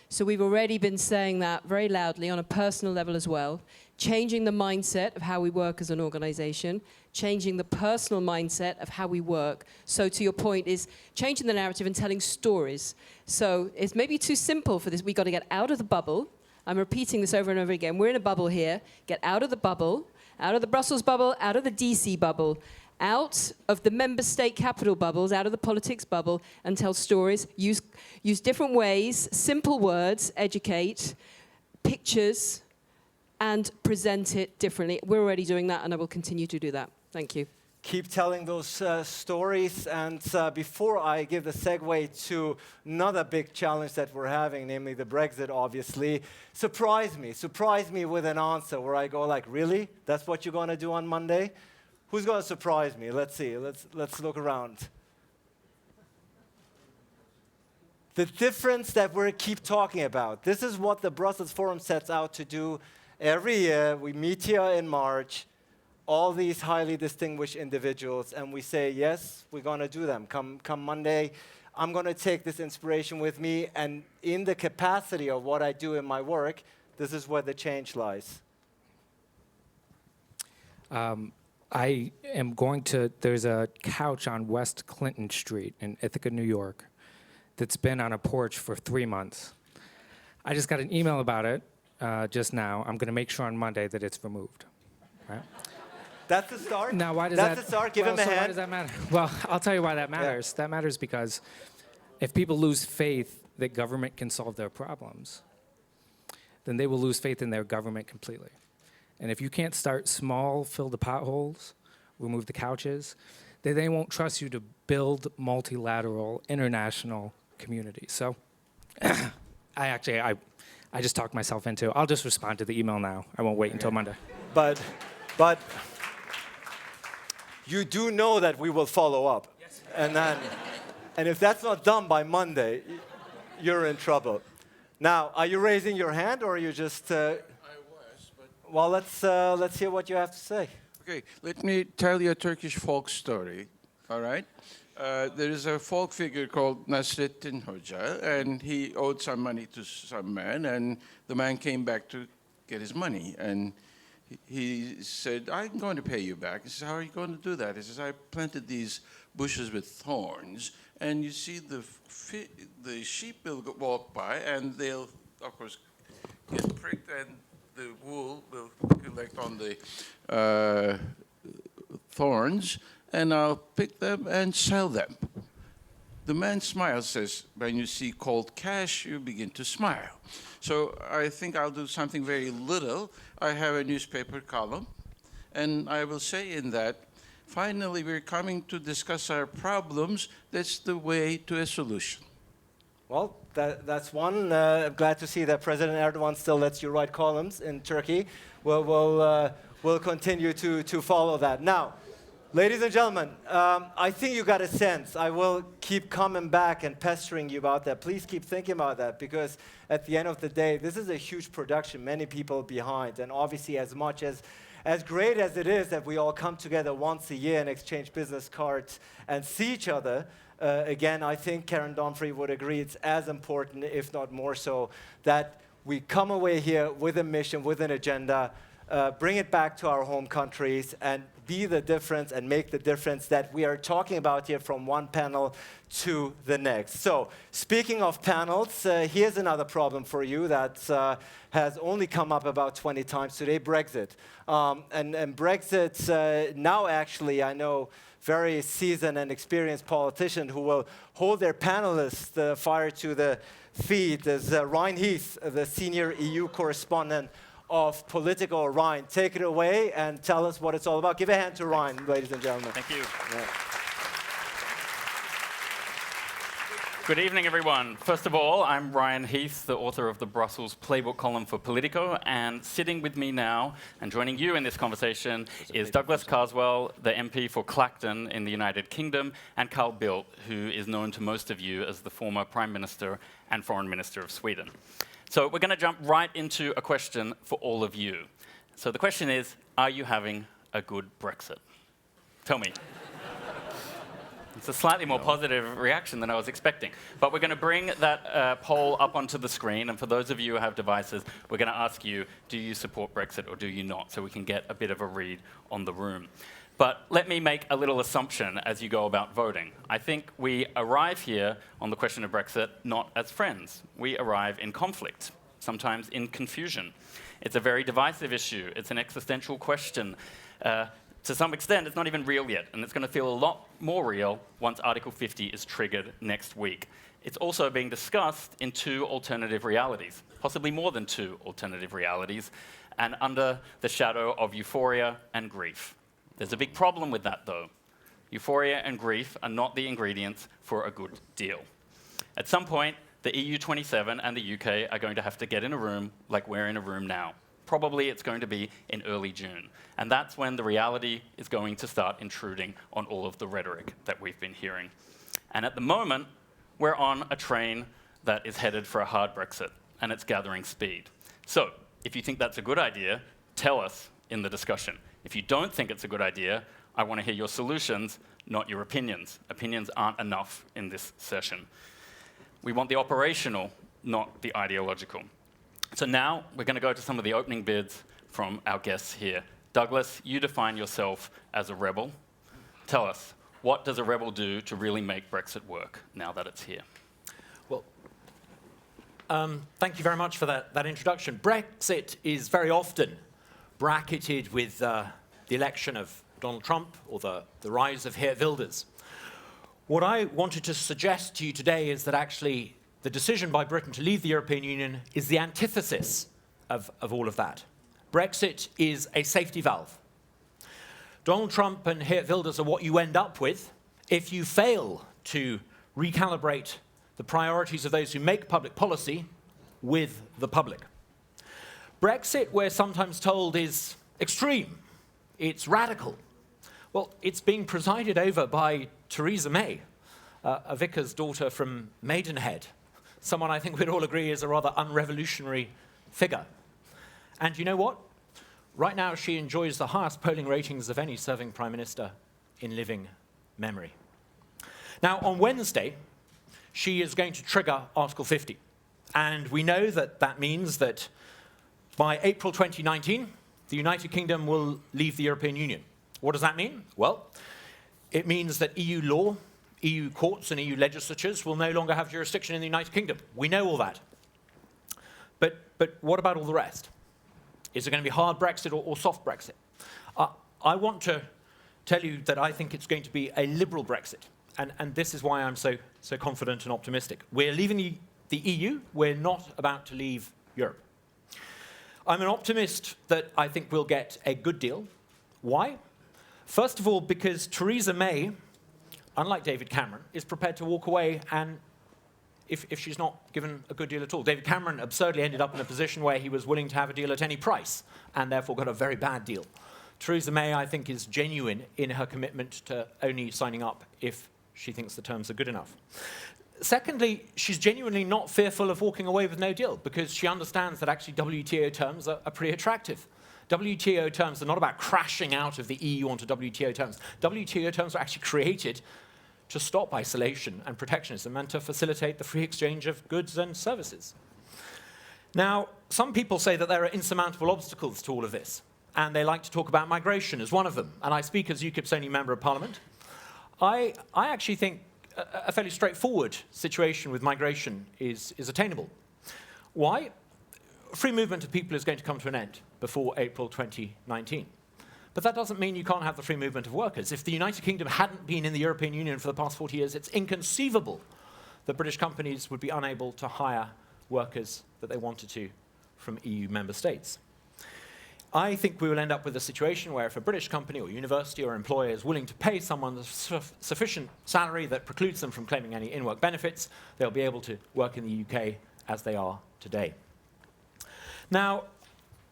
So we've already been saying that very loudly on a personal level as well, changing the mindset of how we work as an organization, changing the personal mindset of how we work. So to your point is changing the narrative and telling stories. So it's maybe too simple for this. We've got to get out of the bubble. I'm repeating this over and over again. We're in a bubble here. Get out of the bubble, out of the Brussels bubble, out of the DC bubble, out of the member state capital bubbles, out of the politics bubble, and tell stories. Use different ways, simple words, educate, pictures, and present it differently. We're already doing that, and I will continue to do that. Thank you. Keep telling those stories. And before I give the segue to another big challenge that we're having, namely the Brexit, obviously, surprise me with an answer where I go like, really? That's what you're going to do on Monday? Who's going to surprise me? Let's see. Let's look around. The difference that we keep talking about. This is what the Brussels Forum sets out to do every year. We meet here in March, all these highly distinguished individuals, and we say, yes, we're going to do them. Come Monday, I'm going to take this inspiration with me, and in the capacity of what I do in my work, this is where the change lies. I am going to, there's a couch on West Clinton Street in Ithaca, New York, that's been on a porch for 3 months. I just got an email about it just now. I'm going to make sure on Monday that it's removed. Right? That's the start? Now, why does That's that... the start. Give well, him a so why hand. does that matter? Well, I'll tell you why that matters. That matters because if people lose faith that government can solve their problems, then they will lose faith in their government completely. And if you can't start small, fill the potholes, remove the couches, then they won't trust you to build multilateral, international communities. So I just talked myself into it. I'll just respond to the email now. I won't wait until Monday. But you do know that we will follow up. Yes. And if that's not done by Monday, you're in trouble. Now, are you raising your hand or are you just... I was, but... Well, let's hear what you have to say. Okay, let me tell you a Turkish folk story, all right? There is a folk figure called Nasreddin Hoca, and he owed some money to some man, and the man came back to get his money. And he said, I'm going to pay you back. He says, how are you going to do that? He says, I planted these bushes with thorns, and you see the sheep will walk by, and they'll, of course, get pricked, and the wool will collect on the thorns, and I'll pick them and sell them. The man smiles, says, when you see cold cash, you begin to smile. So I think I'll do something very little. I have a newspaper column, and I will say in that, finally we're coming to discuss our problems. That's the way to a solution. Well, that's one. I'm glad to see that President Erdogan still lets you write columns in Turkey. We'll continue to follow that. Now, ladies and gentlemen, I think you got a sense. I will keep coming back and pestering you about that. Please keep thinking about that, because at the end of the day, this is a huge production, many people behind, and obviously as great as it is that we all come together once a year and exchange business cards and see each other, again, I think Karen Donfrey would agree it's as important, if not more so, that we come away here with a mission, with an agenda, bring it back to our home countries and be the difference and make the difference that we are talking about here from one panel to the next. So, speaking of panels, here's another problem for you that has only come up about 20 times today, Brexit. And Brexit, now actually, I know very seasoned and experienced politician who will hold their panelists fire to the feet is Ryan Heath, the senior EU correspondent of Politico. Ryan, take it away and tell us what it's all about. Give a hand to Ryan, ladies and gentlemen. Thank you. Yeah. Good evening, everyone. First of all, I'm Ryan Heath, the author of the Brussels Playbook column for Politico, and sitting with me now and joining you in this conversation is Douglas Carswell, the MP for Clacton in the United Kingdom, and Carl Bildt, who is known to most of you as the former Prime Minister and Foreign Minister of Sweden. So we're going to jump right into a question for all of you. So the question is, are you having a good Brexit? Tell me. It's a slightly more positive reaction than I was expecting. But we're going to bring that poll up onto the screen. And for those of you who have devices, we're going to ask you, do you support Brexit or do you not? So we can get a bit of a read on the room. But let me make a little assumption as you go about voting. I think we arrive here on the question of Brexit not as friends. We arrive in conflict, sometimes in confusion. It's a very divisive issue. It's an existential question. To some extent, it's not even real yet, and it's going to feel a lot more real once Article 50 is triggered next week. It's also being discussed in two alternative realities, possibly more than two alternative realities, and under the shadow of euphoria and grief. There's a big problem with that, though. Euphoria and grief are not the ingredients for a good deal. At some point, the EU27 and the UK are going to have to get in a room like we're in a room now. Probably it's going to be in early June. And that's when the reality is going to start intruding on all of the rhetoric that we've been hearing. And at the moment, we're on a train that is headed for a hard Brexit, and it's gathering speed. So, if you think that's a good idea, tell us in the discussion. If you don't think it's a good idea, I want to hear your solutions, not your opinions. Opinions aren't enough in this session. We want the operational, not the ideological. So now we're going to go to some of the opening bids from our guests here. Douglas, you define yourself as a rebel. Tell us, what does a rebel do to really make Brexit work now that it's here? Well, thank you very much for that introduction. Brexit is very often bracketed with the election of Donald Trump or the rise of Geert Wilders. What I wanted to suggest to you today is that actually the decision by Britain to leave the European Union is the antithesis of all of that. Brexit is a safety valve. Donald Trump and Geert Wilders are what you end up with if you fail to recalibrate the priorities of those who make public policy with the public. Brexit, we're sometimes told, is extreme. It's radical. Well, it's being presided over by Theresa May, a vicar's daughter from Maidenhead, someone I think we'd all agree is a rather unrevolutionary figure. And you know what? Right now, she enjoys the highest polling ratings of any serving prime minister in living memory. Now, on Wednesday, she is going to trigger Article 50. And we know that that means that by April 2019, the United Kingdom will leave the European Union. What does that mean? Well, it means that EU law, EU courts and EU legislatures will no longer have jurisdiction in the United Kingdom. We know all that. But what about all the rest? Is it going to be hard Brexit or soft Brexit? I want to tell you that I think it's going to be a liberal Brexit. And this is why I'm so confident and optimistic. We're leaving the EU. We're not about to leave Europe. I'm an optimist that I think we'll get a good deal. Why? First of all, because Theresa May, unlike David Cameron, is prepared to walk away and if she's not given a good deal at all. David Cameron absurdly ended up in a position where he was willing to have a deal at any price and therefore got a very bad deal. Theresa May, I think, is genuine in her commitment to only signing up if she thinks the terms are good enough. Secondly, she's genuinely not fearful of walking away with no deal because she understands that actually WTO terms are pretty attractive. WTO terms are not about crashing out of the EU onto WTO terms. WTO terms are actually created to stop isolation and protectionism and to facilitate the free exchange of goods and services. Now, some people say that there are insurmountable obstacles to all of this, and they like to talk about migration as one of them. And I speak as UKIP's only member of parliament. I actually think a fairly straightforward situation with migration is attainable. Why? Free movement of people is going to come to an end before April 2019. But that doesn't mean you can't have the free movement of workers. If the United Kingdom hadn't been in the European Union for the past 40 years, it's inconceivable that British companies would be unable to hire workers that they wanted to from EU member states. I think we will end up with a situation where if a British company or university or employer is willing to pay someone a sufficient salary that precludes them from claiming any in-work benefits, they'll be able to work in the UK as they are today. Now,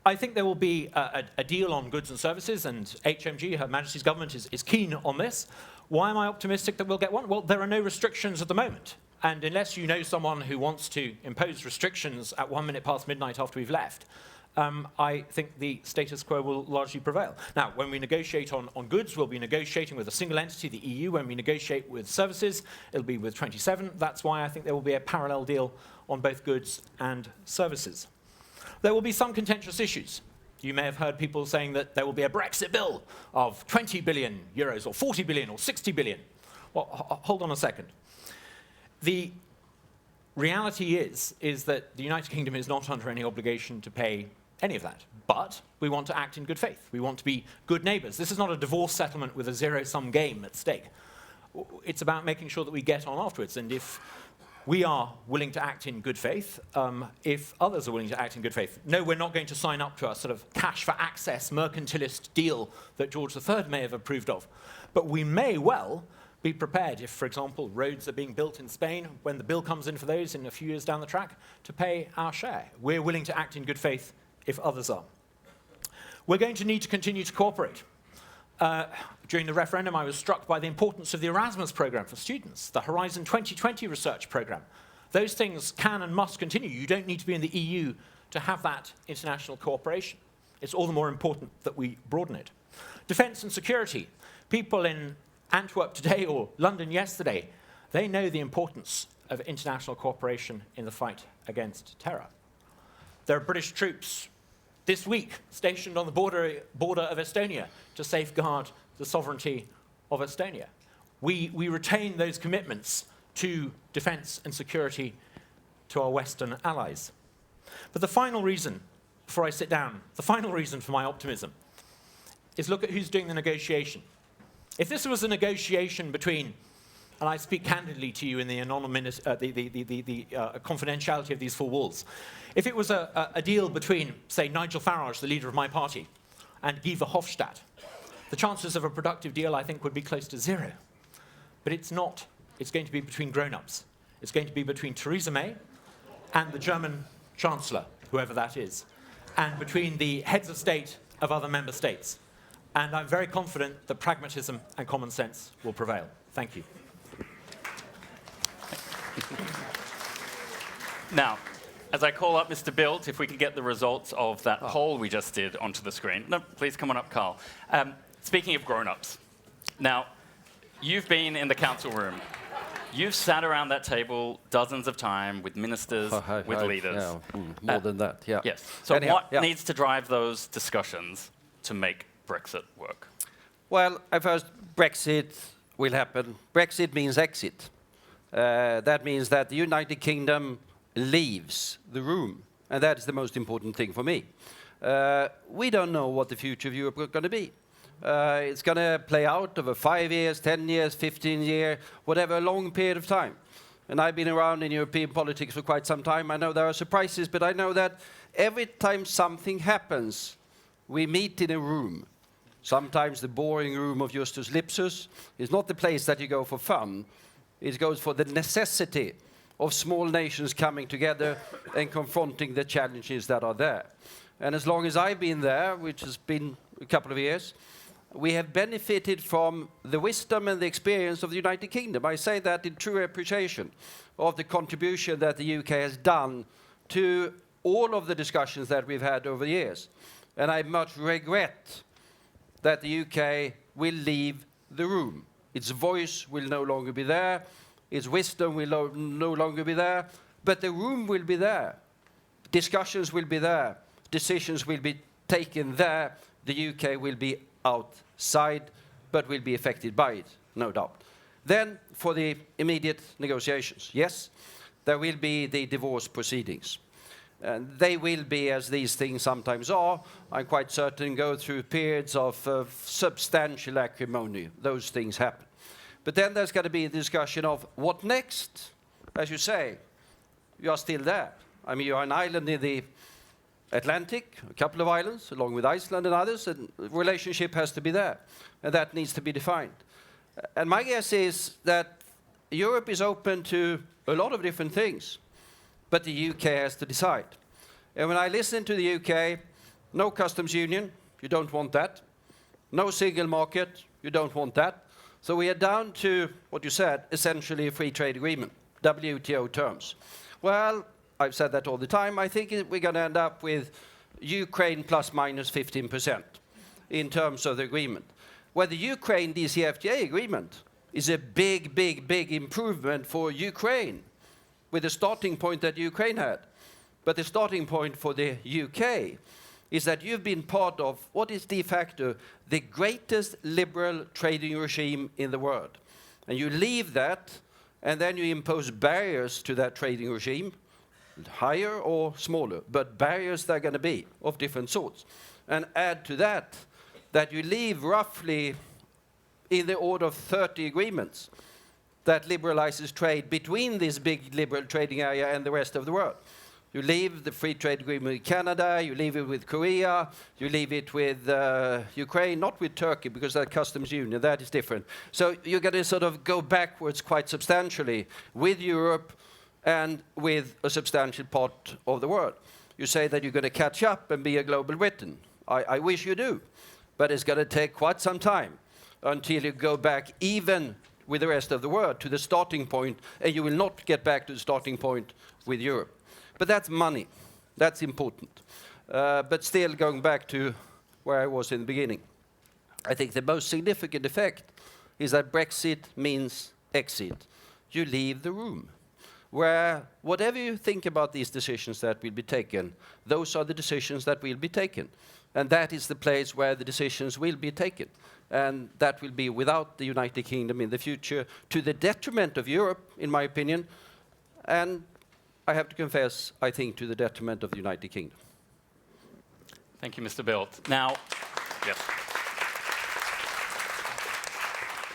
I think there will be a deal on goods and services, and HMG, Her Majesty's government, is keen on this. Why am I optimistic that we'll get one? Well, there are no restrictions at the moment. And unless you know someone who wants to impose restrictions at 1 minute past midnight after we've left, I think the status quo will largely prevail. Now, when we negotiate on goods, we'll be negotiating with a single entity, the EU. When we negotiate with services, it'll be with 27. That's why I think there will be a parallel deal on both goods and services. There will be some contentious issues. You may have heard people saying that there will be a Brexit bill of 20 billion euros or 40 billion or 60 billion. Well, hold on a second. The reality is that the United Kingdom is not under any obligation to pay any of that. But we want to act in good faith. We want to be good neighbours. This is not a divorce settlement with a zero-sum game at stake. It's about making sure that we get on afterwards. And if we are willing to act in good faith, if others are willing to act in good faith. No, we're not going to sign up to a sort of cash-for-access mercantilist deal that George III may have approved of. But we may well be prepared if, for example, roads are being built in Spain, when the bill comes in for those in a few years down the track, to pay our share. We're willing to act in good faith if others are. We're going to need to continue to cooperate. During the referendum, I was struck by the importance of the Erasmus programme for students, the Horizon 2020 research programme. Those things can and must continue. You don't need to be in the EU to have that international cooperation. It's all the more important that we broaden it. Defence and security. People in Antwerp today or London yesterday, they know the importance of international cooperation in the fight against terror. There are British troops this week stationed on the border of Estonia to safeguard the sovereignty of Estonia. We retain those commitments to defence and security to our Western allies. But the final reason, before I sit down, the final reason for my optimism is look at who's doing the negotiation. If this was a negotiation between, and I speak candidly to you in the confidentiality of these four walls, if it was a deal between, say, Nigel Farage, the leader of my party, and Guy Verhofstadt, the chances of a productive deal, I think, would be close to zero. But it's not. It's going to be between grown-ups. It's going to be between Theresa May and the German Chancellor, whoever that is, and between the heads of state of other member states. And I'm very confident that pragmatism and common sense will prevail. Thank you. Now, as I call up Mr. Bildt, if we could get the results of that poll we just did onto the screen. No, please come on up, Carl. Speaking of grown-ups, now, you've been in the council room. You've sat around that table dozens of times with ministers, with leaders. Yeah, more than that, yeah. Yes. So Anyhow, what needs to drive those discussions to make Brexit work? Well, first, Brexit will happen. Brexit means exit. That means that the United Kingdom leaves the room, and that is the most important thing for me. We don't know what the future of Europe is going to be. It's going to play out over 5 years, 10 years, 15 years, whatever, a long period of time. And I've been around in European politics for quite some time. I know there are surprises, but I know that every time something happens, we meet in a room. Sometimes the boring room of Justus Lipsus is not the place that you go for fun. It goes for the necessity of small nations coming together and confronting the challenges that are there. And as long as I've been there, which has been a couple of years, we have benefited from the wisdom and the experience of the United Kingdom. I say that in true appreciation of the contribution that the UK has done to all of the discussions that we've had over the years. And I much regret that the UK will leave the room. Its voice will no longer be there. Its wisdom will no longer be there. But the room will be there. Discussions will be there. Decisions will be taken there. The UK will be outside, but will be affected by it, no doubt. Then, for the immediate negotiations, yes, there will be the divorce proceedings. And they will be, as these things sometimes are, I'm quite certain, go through periods of substantial acrimony. Those things happen. But then there's got to be a discussion of what next? As you say, you are still there. I mean, you are an island in the Atlantic, a couple of islands, along with Iceland and others, and the relationship has to be there, and that needs to be defined. And my guess is that Europe is open to a lot of different things, but the UK has to decide. And when I listen to the UK, no customs union, you don't want that. No single market, you don't want that. So we are down to, what you said, essentially a free trade agreement, WTO terms. Well, I've said that all the time. I think we're going to end up with Ukraine plus minus 15% in terms of the agreement. Where the Ukraine DCFTA agreement is a big, big, big improvement for Ukraine with the starting point that Ukraine had. But the starting point for the UK is that you've been part of what is de facto the greatest liberal trading regime in the world. And you leave that, and then you impose barriers to that trading regime, higher or smaller, but barriers there are going to be of different sorts. And add to that, that you leave roughly in the order of 30 agreements that liberalizes trade between this big liberal trading area and the rest of the world. You leave the free trade agreement with Canada, you leave it with Korea, you leave it with Ukraine, not with Turkey, because that customs union, that is different. So you're going to sort of go backwards quite substantially with Europe and with a substantial part of the world. You say that you're going to catch up and be a global Britain. I wish you do, but it's going to take quite some time until you go back even with the rest of the world to the starting point, and you will not get back to the starting point with Europe. But that's money. That's important. But still, going back to where I was in the beginning, I think the most significant effect is that Brexit means exit. You leave the room. Where whatever you think about these decisions that will be taken, those are the decisions that will be taken. And that is the place where the decisions will be taken. And that will be without the United Kingdom in the future, to the detriment of Europe, in my opinion, and I have to confess, I think, to the detriment of the United Kingdom. Thank you, Mr. Bildt. Now, yes.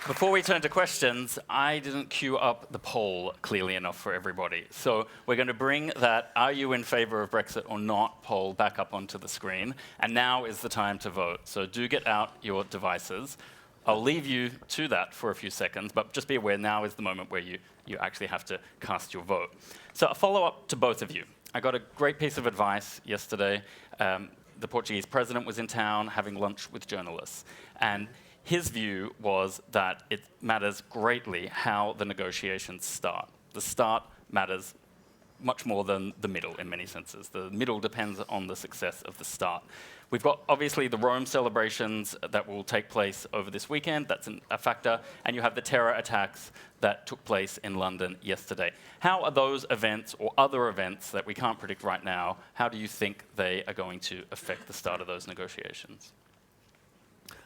Before we turn to questions, I didn't queue up the poll clearly enough for everybody. So we're going to bring that "Are you in favor of Brexit or not?" poll back up onto the screen. And now is the time to vote. So do get out your devices. I'll leave you to that for a few seconds, but just be aware now is the moment where you actually have to cast your vote. So a follow-up to both of you. I got a great piece of advice yesterday. The Portuguese president was in town having lunch with journalists. And his view was that it matters greatly how the negotiations start. The start matters much more than the middle in many senses. The middle depends on the success of the start. We've got obviously the Rome celebrations that will take place over this weekend. That's a factor. And you have the terror attacks that took place in London yesterday. How are those events or other events that we can't predict right now, how do you think they are going to affect the start of those negotiations?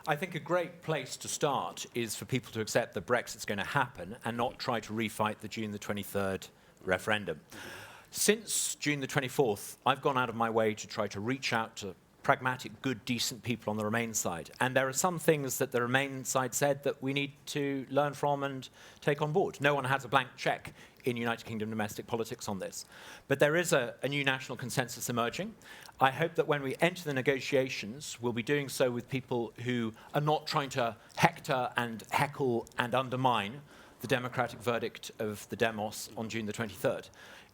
I think a great place to start is for people to accept that Brexit's going to happen and not try to refight the June the 23rd referendum. Since June the 24th, I've gone out of my way to try to reach out to pragmatic, good, decent people on the Remain side. And there are some things that the Remain side said that we need to learn from and take on board. No one has a blank check in United Kingdom domestic politics on this. But there is a new national consensus emerging. I hope that when we enter the negotiations, we'll be doing so with people who are not trying to hector and heckle and undermine the democratic verdict of the demos on June the 23rd.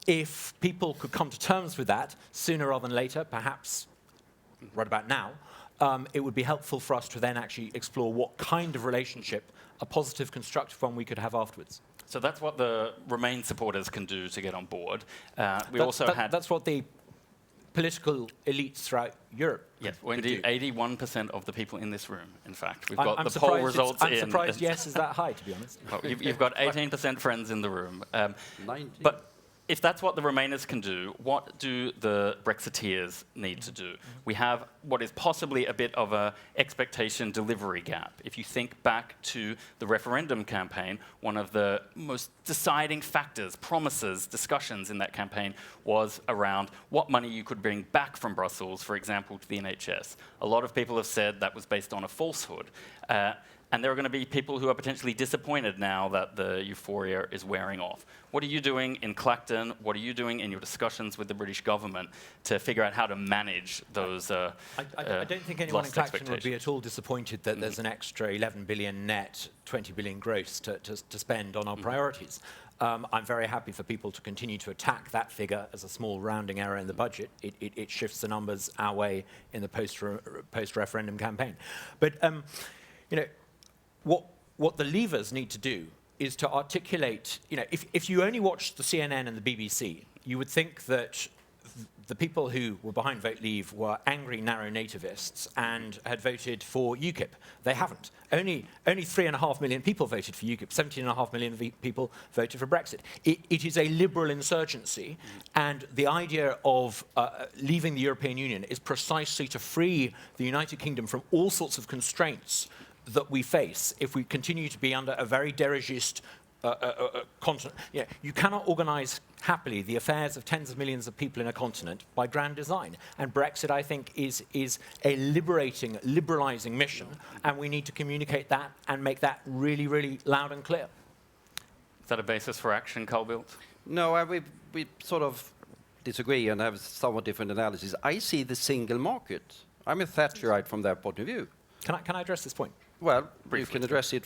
If people could come to terms with that sooner rather than later, perhaps right about now, it would be helpful for us to then actually explore what kind of relationship, a positive, constructive one, we could have afterwards. So that's what the Remain supporters can do to get on board. That's what the political elites throughout Europe. Yes, well, indeed, 81% of the people in this room, in fact. We've I'm got the poll results in. I'm surprised yes is that high, to be honest. Well, you've got 18% friends in the room. But if that's what the Remainers can do, what do the Brexiteers need to do? We have what is possibly a bit of an expectation delivery gap. If you think back to the referendum campaign, one of the most deciding factors, promises, discussions in that campaign was around what money you could bring back from Brussels, for example, to the NHS. A lot of people have said that was based on a falsehood. And there are going to be people who are potentially disappointed now that the euphoria is wearing off. What are you doing in Clacton? What are you doing in your discussions with the British government to figure out how to manage those I don't think anyone in Clacton would be at all disappointed that there's an extra 11 billion net, 20 billion gross to spend on our priorities. I'm very happy for people to continue to attack that figure as a small rounding error in the budget. It shifts the numbers our way in the post-referendum campaign. But you know, what the levers need to do is to articulate, you know, if you only watched the CNN and the BBC, you would think that the people who were behind Vote Leave were angry narrow nativists and had voted for UKIP. They haven't. Only 3.5 million people voted for UKIP. 17.5 million people voted for Brexit. It is a liberal insurgency, and the idea of leaving the European Union is precisely to free the United Kingdom from all sorts of constraints that we face if we continue to be under a very dirigist continent. Yeah, you cannot organise happily the affairs of tens of millions of people in a continent by grand design. And Brexit, I think, is a liberating, liberalising mission, and we need to communicate that and make that really, really loud and clear. Is that a basis for action, Carl Bildt? No, we sort of disagree and have somewhat different analysis. I see the single market. I'm a Thatcherite from that point of view. Can I address this point? Well, briefly. You can address it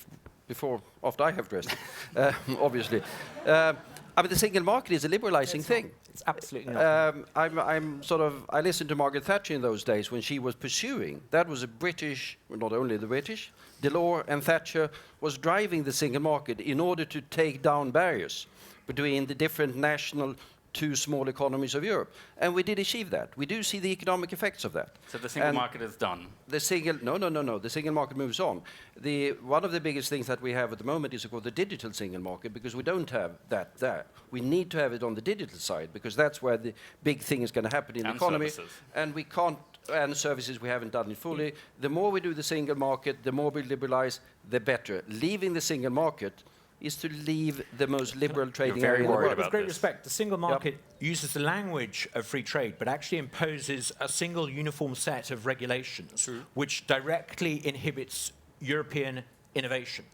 after I have addressed it, obviously. I mean, the single market is a liberalising thing. It's absolutely not. I listened to Margaret Thatcher in those days when she was pursuing. That was a British, well, not only the British, Delors and Thatcher was driving the single market in order to take down barriers between the different national two small economies of Europe. And we did achieve that. We do see the economic effects of that. So the single market is done? The single market moves on. One of the biggest things that we have at the moment is, of course, the digital single market, because we don't have that there. We need to have it on the digital side, because that's where the big thing is going to happen in the economy. Services. And we can't, and services, we haven't done it fully. The more we do the single market, the more we liberalize, the better. Leaving the single market is to leave the most liberal trading area in the world. With great respect, the single market uses the language of free trade, but actually imposes a single uniform set of regulations which directly inhibits European innovation.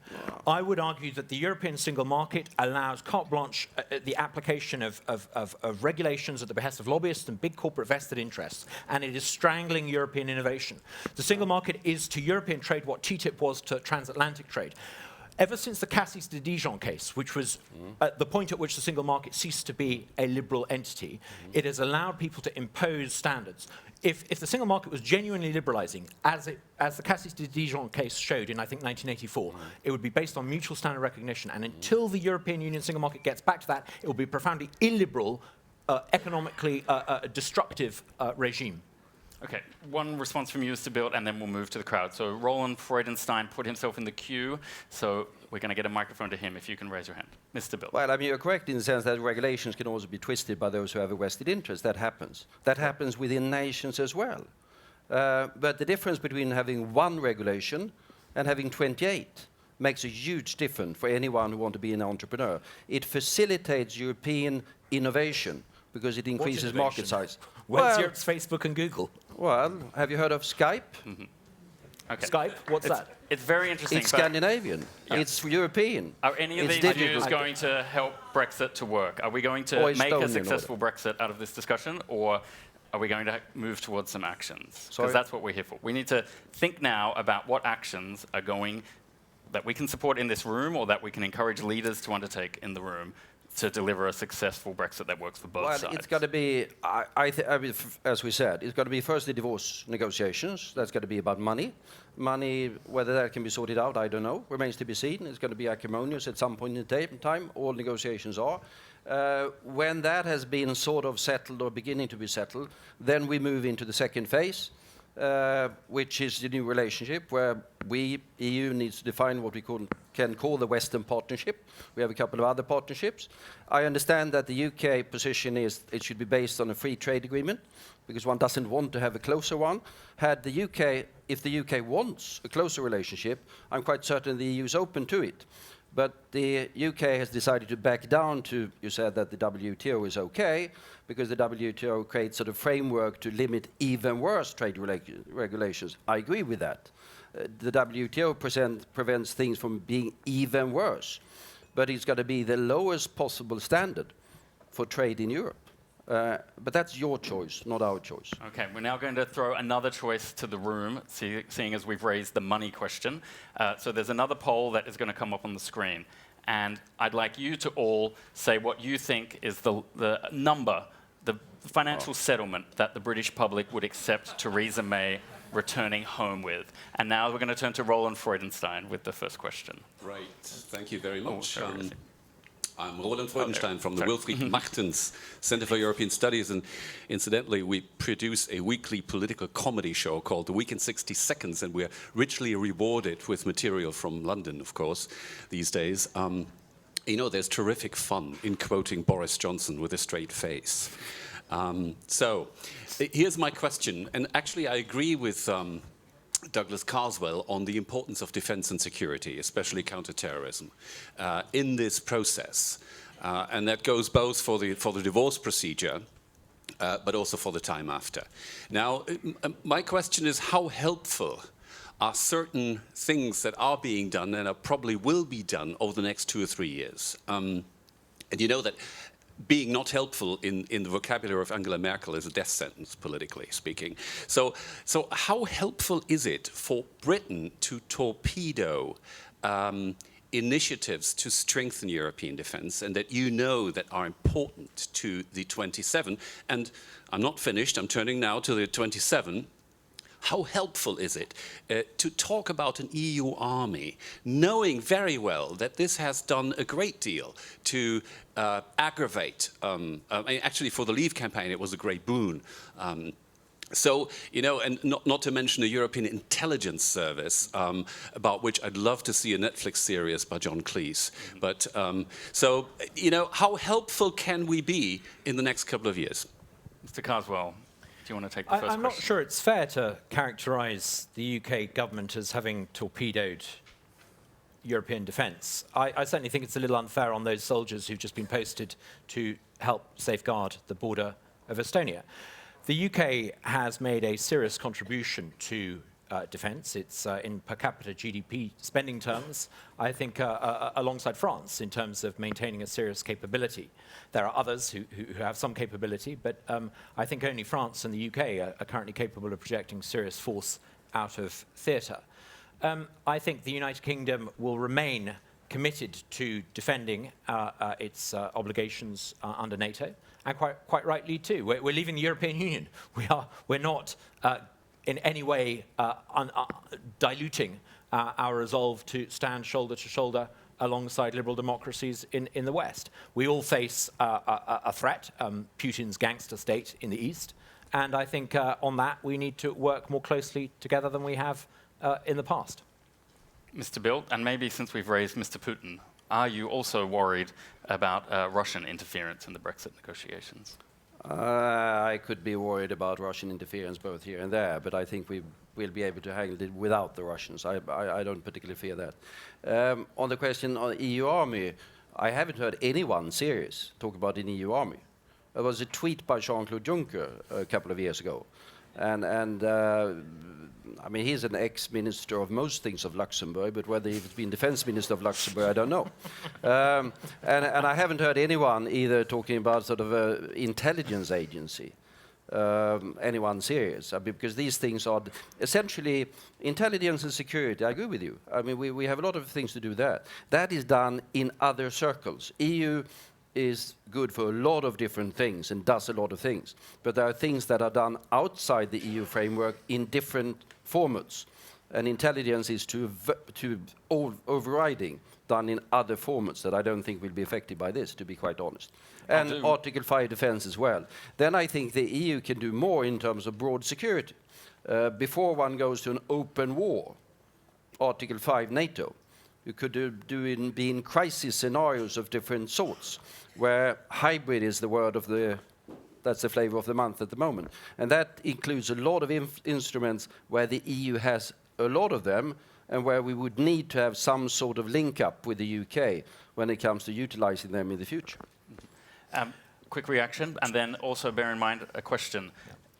I would argue that the European single market allows carte blanche the application of regulations at the behest of lobbyists and big corporate vested interests, and it is strangling European innovation. The single market is to European trade what TTIP was to transatlantic trade. Ever since the Cassis de Dijon case, which was at the point at which the single market ceased to be a liberal entity, it has allowed people to impose standards. If the single market was genuinely liberalizing, as the Cassis de Dijon case showed in, I think, 1984, it would be based on mutual standard recognition. And until the European Union single market gets back to that, it will be a profoundly illiberal, economically destructive regime. Okay, one response from you, Mr. Bildt, and then we'll move to the crowd. So Roland Freudenstein put himself in the queue, so we're going to get a microphone to him if you can raise your hand. Mr. Bildt. Well, I mean, you're correct in the sense that regulations can also be twisted by those who have a vested interest. That happens. That happens within nations as well. But the difference between having one regulation and having 28 makes a huge difference for anyone who wants to be an entrepreneur. It facilitates European innovation because it increases market size. Where's Europe's Facebook and Google? Well, have you heard of Skype? Okay. Skype? What's that? It's very interesting. It's Scandinavian. Yeah. It's European. Are any of these views going to help Brexit to work? Are we going to make a successful Brexit out of this discussion, or are we going to move towards some actions? Because that's what we're here for. We need to think now about what actions are going that we can support in this room or that we can encourage leaders to undertake in the room to deliver a successful Brexit that works for both sides. Well, it's got to be, I mean, as we said, it's got to be first the divorce negotiations. That's got to be about money. Money, whether that can be sorted out, I don't know. Remains to be seen. It's going to be acrimonious at some point in time. All negotiations are. When that has been sort of settled or beginning to be settled, then we move into the second phase, which is the new relationship where we, EU, needs to define what we can call the Western Partnership. We have a couple of other partnerships. I understand that the UK position is it should be based on a free trade agreement because one doesn't want to have a closer one. If the UK wants a closer relationship, I'm quite certain the EU is open to it. But the UK has decided to back down to, you said that the WTO is okay, because the WTO creates sort of framework to limit even worse trade regulations. I agree with that. The WTO prevents things from being even worse. But it's got to be the lowest possible standard for trade in Europe. But that's your choice, not our choice. Okay, we're now going to throw another choice to the room, seeing as we've raised the money question. So there's another poll that is going to come up on the screen. And I'd like you to all say what you think is the number, the financial settlement that the British public would accept Theresa May returning home with. And now we're going to turn to Roland Freudenstein with the first question. Right, thank you very much. I'm Roland Freudenstein from the Wilfried Martens Center for European Studies, and incidentally, we produce a weekly political comedy show called The Week in 60 Seconds, and we're richly rewarded with material from London, of course, these days. You know, there's terrific fun in quoting Boris Johnson with a straight face. So, here's my question, and actually I agree with Douglas Carswell on the importance of defense and security, especially counterterrorism, in this process. And that goes both for the divorce procedure, but also for the time after. Now, my question is, how helpful are certain things that are being done and probably will be done over the next 2 or 3 years? And you know that being not helpful in the vocabulary of Angela Merkel is a death sentence, politically speaking. So how helpful is it for Britain to torpedo initiatives to strengthen European defense and that you know that are important to the 27? And I'm not finished, I'm turning now to the 27. How helpful is it to talk about an EU army, knowing very well that this has done a great deal to aggravate, actually for the Leave campaign it was a great boon. So, you know, and not to mention the European Intelligence Service, about which I'd love to see a Netflix series by John Cleese. But, so, you know, how helpful can we be in the next couple of years? Mr. Carswell. Do you want to take the first question? I'm not sure it's fair to characterise the UK government as having torpedoed European defence. I certainly think it's a little unfair on those soldiers who've just been posted to help safeguard the border of Estonia. The UK has made a serious contribution to defence. It's in per capita GDP spending terms, I think, alongside France in terms of maintaining a serious capability. There are others who have some capability, but I think only France and the UK are currently capable of projecting serious force out of theatre. I think the United Kingdom will remain committed to defending its obligations under NATO, and quite rightly too. We're leaving the European Union. We're not in any way diluting our resolve to stand shoulder to shoulder alongside liberal democracies in the West. We all face a threat, Putin's gangster state in the East, and I think on that we need to work more closely together than we have in the past. Mr. Bildt, and maybe since we've raised Mr. Putin, are you also worried about Russian interference in the Brexit negotiations? I could be worried about Russian interference both here and there, but I think we will be able to handle it without the Russians. I don't particularly fear that. On the question on the EU army, I haven't heard anyone serious talk about an EU army. There was a tweet by Jean-Claude Juncker a couple of years ago, and I mean, he's an ex-minister of most things of Luxembourg, but whether he's been defense minister of Luxembourg, I don't know. And I haven't heard anyone either talking about sort of an intelligence agency, anyone serious, because these things are essentially intelligence and security. I agree with you. I mean, we have a lot of things to do there. That is done in other circles. EU is good for a lot of different things and does a lot of things, but there are things that are done outside the EU framework in different formats, and intelligence is to overriding done in other formats that I don't think will be affected by this, to be quite honest. And Article 5 defense as well. Then I think the EU can do more in terms of broad security. Before one goes to an open war, Article 5 NATO, you could be in crisis scenarios of different sorts, where hybrid is the word of that's the flavor of the month at the moment. And that includes a lot of instruments where the EU has a lot of them, and where we would need to have some sort of link up with the UK when it comes to utilizing them in the future. Quick reaction, and then also bear in mind a question.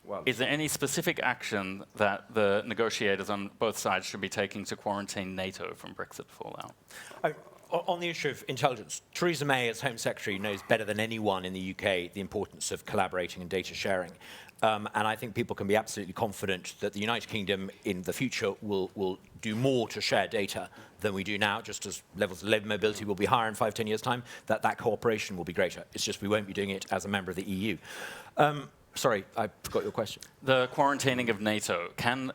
Well, is there any specific action that the negotiators on both sides should be taking to quarantine NATO from Brexit fallout? On the issue of intelligence, Theresa May, as Home Secretary, knows better than anyone in the UK the importance of collaborating and data sharing. And I think people can be absolutely confident that the United Kingdom in the future will do more to share data than we do now, just as levels of labour mobility will be higher in 5-10 years' time, that cooperation will be greater. It's just we won't be doing it as a member of the EU. Sorry, I forgot your question. The quarantining of NATO. Can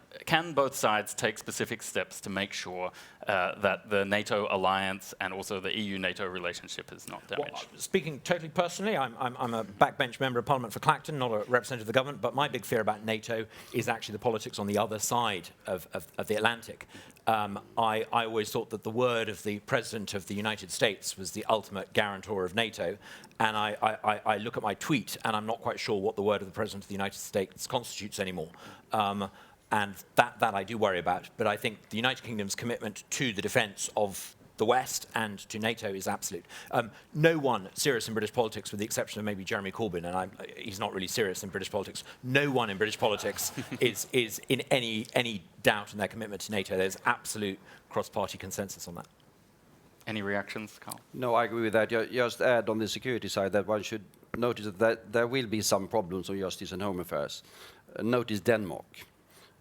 both sides take specific steps to make sure that the NATO alliance and also the EU-NATO relationship is not damaged? Well, speaking totally personally, I'm a backbench member of Parliament for Clacton, not a representative of the government, but my big fear about NATO is actually the politics on the other side of the Atlantic. I always thought that the word of the President of the United States was the ultimate guarantor of NATO, and I look at my tweet and I'm not quite sure what the word of the President of the United States constitutes anymore. And that I do worry about, but I think the United Kingdom's commitment to the defence of the West and to NATO is absolute. No one serious in British politics, with the exception of maybe Jeremy Corbyn, and he's not really serious in British politics, no one in British politics is in any doubt in their commitment to NATO. There's absolute cross-party consensus on that. Any reactions, Carl? No, I agree with that. Just add on the security side that one should notice that there will be some problems on justice and home affairs. Notice Denmark.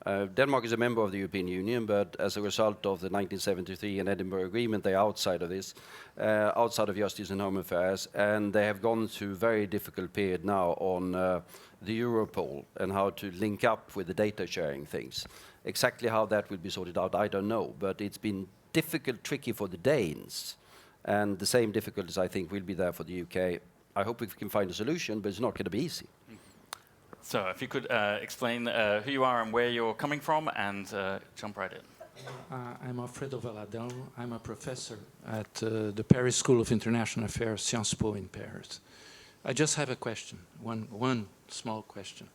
Denmark is a member of the European Union, but as a result of the 1973 and Edinburgh Agreement, they are outside of this, outside of justice and home affairs, and they have gone through a very difficult period now on the Europol and how to link up with the data sharing things. Exactly how that will be sorted out, I don't know, but it's been difficult, tricky for the Danes, and the same difficulties, I think, will be there for the UK. I hope we can find a solution, but it's not going to be easy. So if you could explain who you are and where you're coming from, and jump right in. I'm Alfredo Valadão. I'm a professor at the Paris School of International Affairs, Sciences Po in Paris. I just have a question, one small question.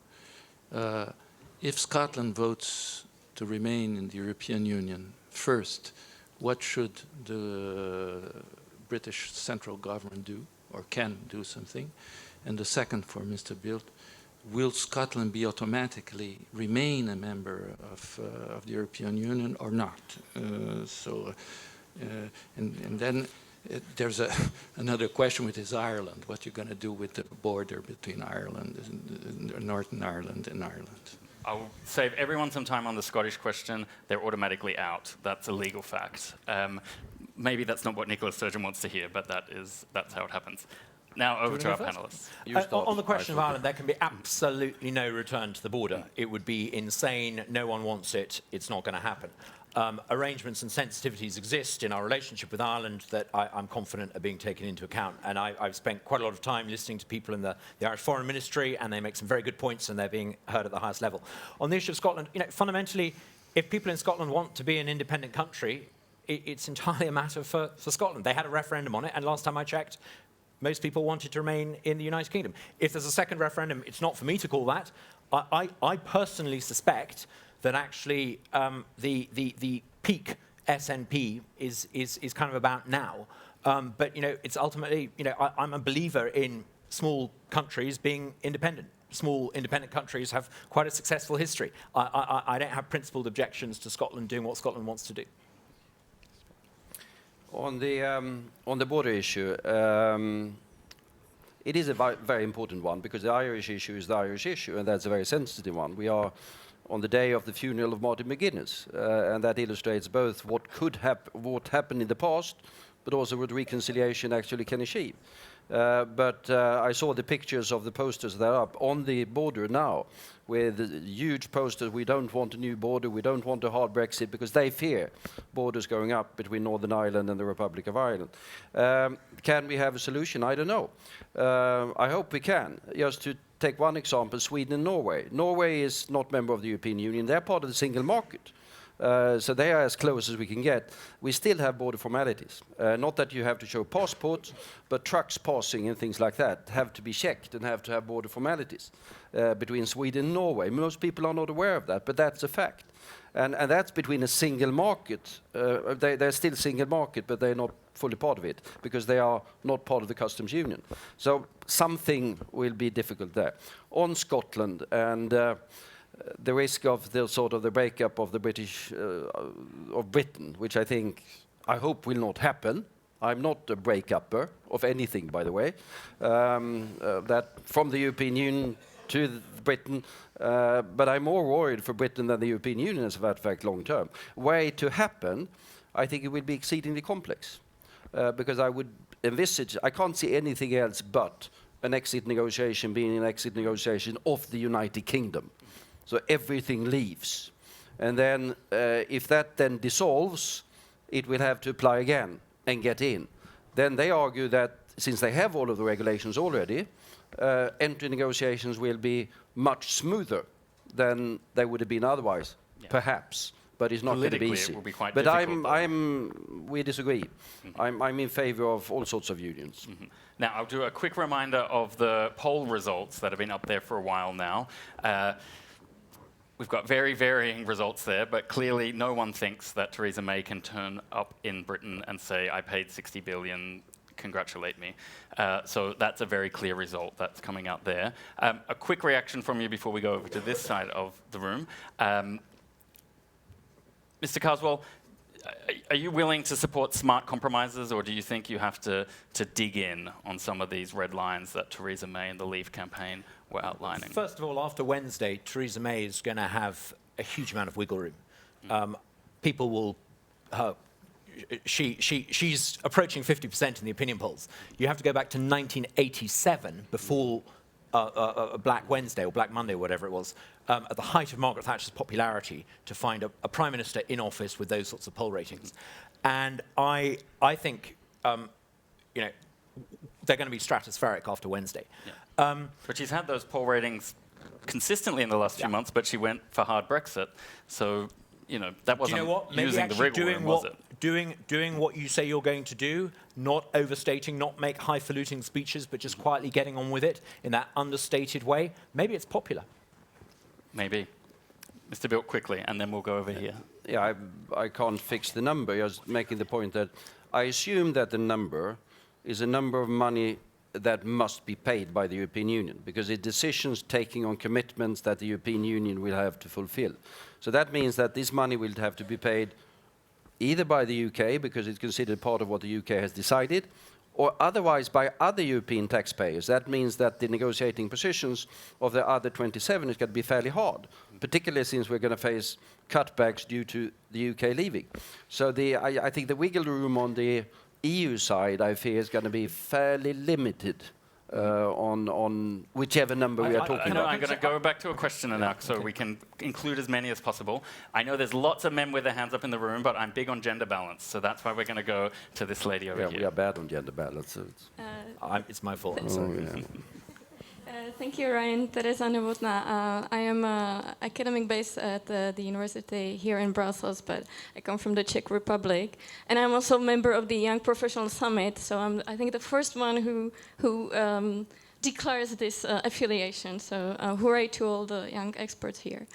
If Scotland votes to remain in the European Union, first, what should the British central government do, or can do something? And the second, for Mr. Bildt, will Scotland be automatically remain a member of the European Union or not? And then there's another question, which is Ireland. What you're going to do with the border between Ireland, and Northern Ireland and Ireland? I'll save everyone some time on the Scottish question. They're automatically out. That's a legal fact. Maybe that's not what Nicola Sturgeon wants to hear, but that's how it happens. Now over to our panelists. On the question of Ireland, there can be absolutely no return to the border. It would be insane. No one wants it. It's not going to happen. Arrangements and sensitivities exist in our relationship with Ireland that I'm confident are being taken into account. And I've spent quite a lot of time listening to people in the Irish Foreign Ministry, and they make some very good points, and they're being heard at the highest level. On the issue of Scotland, fundamentally, if people in Scotland want to be an independent country, it's entirely a matter for Scotland. They had a referendum on it, and last time I checked, most people wanted to remain in the United Kingdom. If there's a second referendum, it's not for me to call that. I personally suspect that actually the peak SNP is kind of about now. But it's ultimately, I'm a believer in small countries being independent. Small independent countries have quite a successful history. I don't have principled objections to Scotland doing what Scotland wants to do. On the border issue, it is a very important one because the Irish issue is the Irish issue, and that's a very sensitive one. We are on the day of the funeral of Martin McGuinness, and that illustrates both what what happened in the past, but also what reconciliation actually can achieve. But I saw the pictures of the posters that are up on the border now, with huge posters. We don't want a new border. We don't want a hard Brexit, because they fear borders going up between Northern Ireland and the Republic of Ireland. Can we have a solution? I don't know. I hope we can. Just to take one example, Sweden and Norway. Norway is not member of the European Union. They're part of the single market. So they are as close as we can get. We still have border formalities. Not that you have to show passports, but trucks passing and things like that have to be checked and have to have border formalities between Sweden and Norway. Most people are not aware of that, but that's a fact. And that's between a single market. They're still single market, but they're not fully part of it because they are not part of the customs union. So something will be difficult there. On Scotland and the risk of the breakup of the of Britain, which I hope will not happen. I'm not a break-upper of anything, by the way. That from the European Union to Britain, but I'm more worried for Britain than the European Union, as a matter of fact, long term. Were it to happen, I think it would be exceedingly complex, because I would envisage, I can't see anything else but an exit negotiation being an exit negotiation of the United Kingdom. So everything leaves. And then if that then dissolves, it will have to apply again and get in. Then they argue that since they have all of the regulations already, entry negotiations will be much smoother than they would have been otherwise, perhaps. But it's not going to be easy. It will be quite but difficult, we disagree. Mm-hmm. I'm in favor of all sorts of unions. Mm-hmm. Now, I'll do a quick reminder of the poll results that have been up there for a while now. We've got very varying results there, but clearly no one thinks that Theresa May can turn up in Britain and say, I paid 60 billion, congratulate me. So that's a very clear result that's coming out there. A quick reaction from you before we go over to this side of the room. Mr. Carswell, are you willing to support smart compromises, or do you think you have to dig in on some of these red lines that Theresa May and the Leave campaign were outlining? First of all, after Wednesday, Theresa May is going to have a huge amount of wiggle room. People will... she's approaching 50% in the opinion polls. You have to go back to 1987 before Black Wednesday or Black Monday, or whatever it was, at the height of Margaret Thatcher's popularity, to find a prime minister in office with those sorts of poll ratings. And I think, they're going to be stratospheric after Wednesday. Yeah. But she's had those poll ratings consistently in the last few months, but she went for hard Brexit. So, that wasn't using the wriggle room, was it? Doing what you say you're going to do, not overstating, not make highfalutin speeches, but just quietly getting on with it in that understated way. Maybe it's popular. Maybe. Mr. Bilk, quickly, and then we'll go over here. Yeah, I can't fix the number. Just making the point that I assume that the number is a number of money that must be paid by the European Union, because it's decisions taking on commitments that the European Union will have to fulfill. So that means that this money will have to be paid either by the UK, because it's considered part of what the UK has decided, or otherwise by other European taxpayers. That means that the negotiating positions of the other 27 is going to be fairly hard, particularly since we're going to face cutbacks due to the UK leaving. So I think the wiggle room on the EU side, I fear, is going to be fairly limited on whichever number we are talking about. I'm going to go back to a questioner now, so we can include as many as possible. I know there's lots of men with their hands up in the room, but I'm big on gender balance, so that's why we're going to go to this lady over here. We are bad on gender balance. So it's my fault. Thank you, Ryan. Teresa Novotná. I am an academic based at the university here in Brussels, but I come from the Czech Republic. And I'm also a member of the Young Professional Summit, so I'm, I think, the first one who declares this affiliation. So hooray to all the young experts here.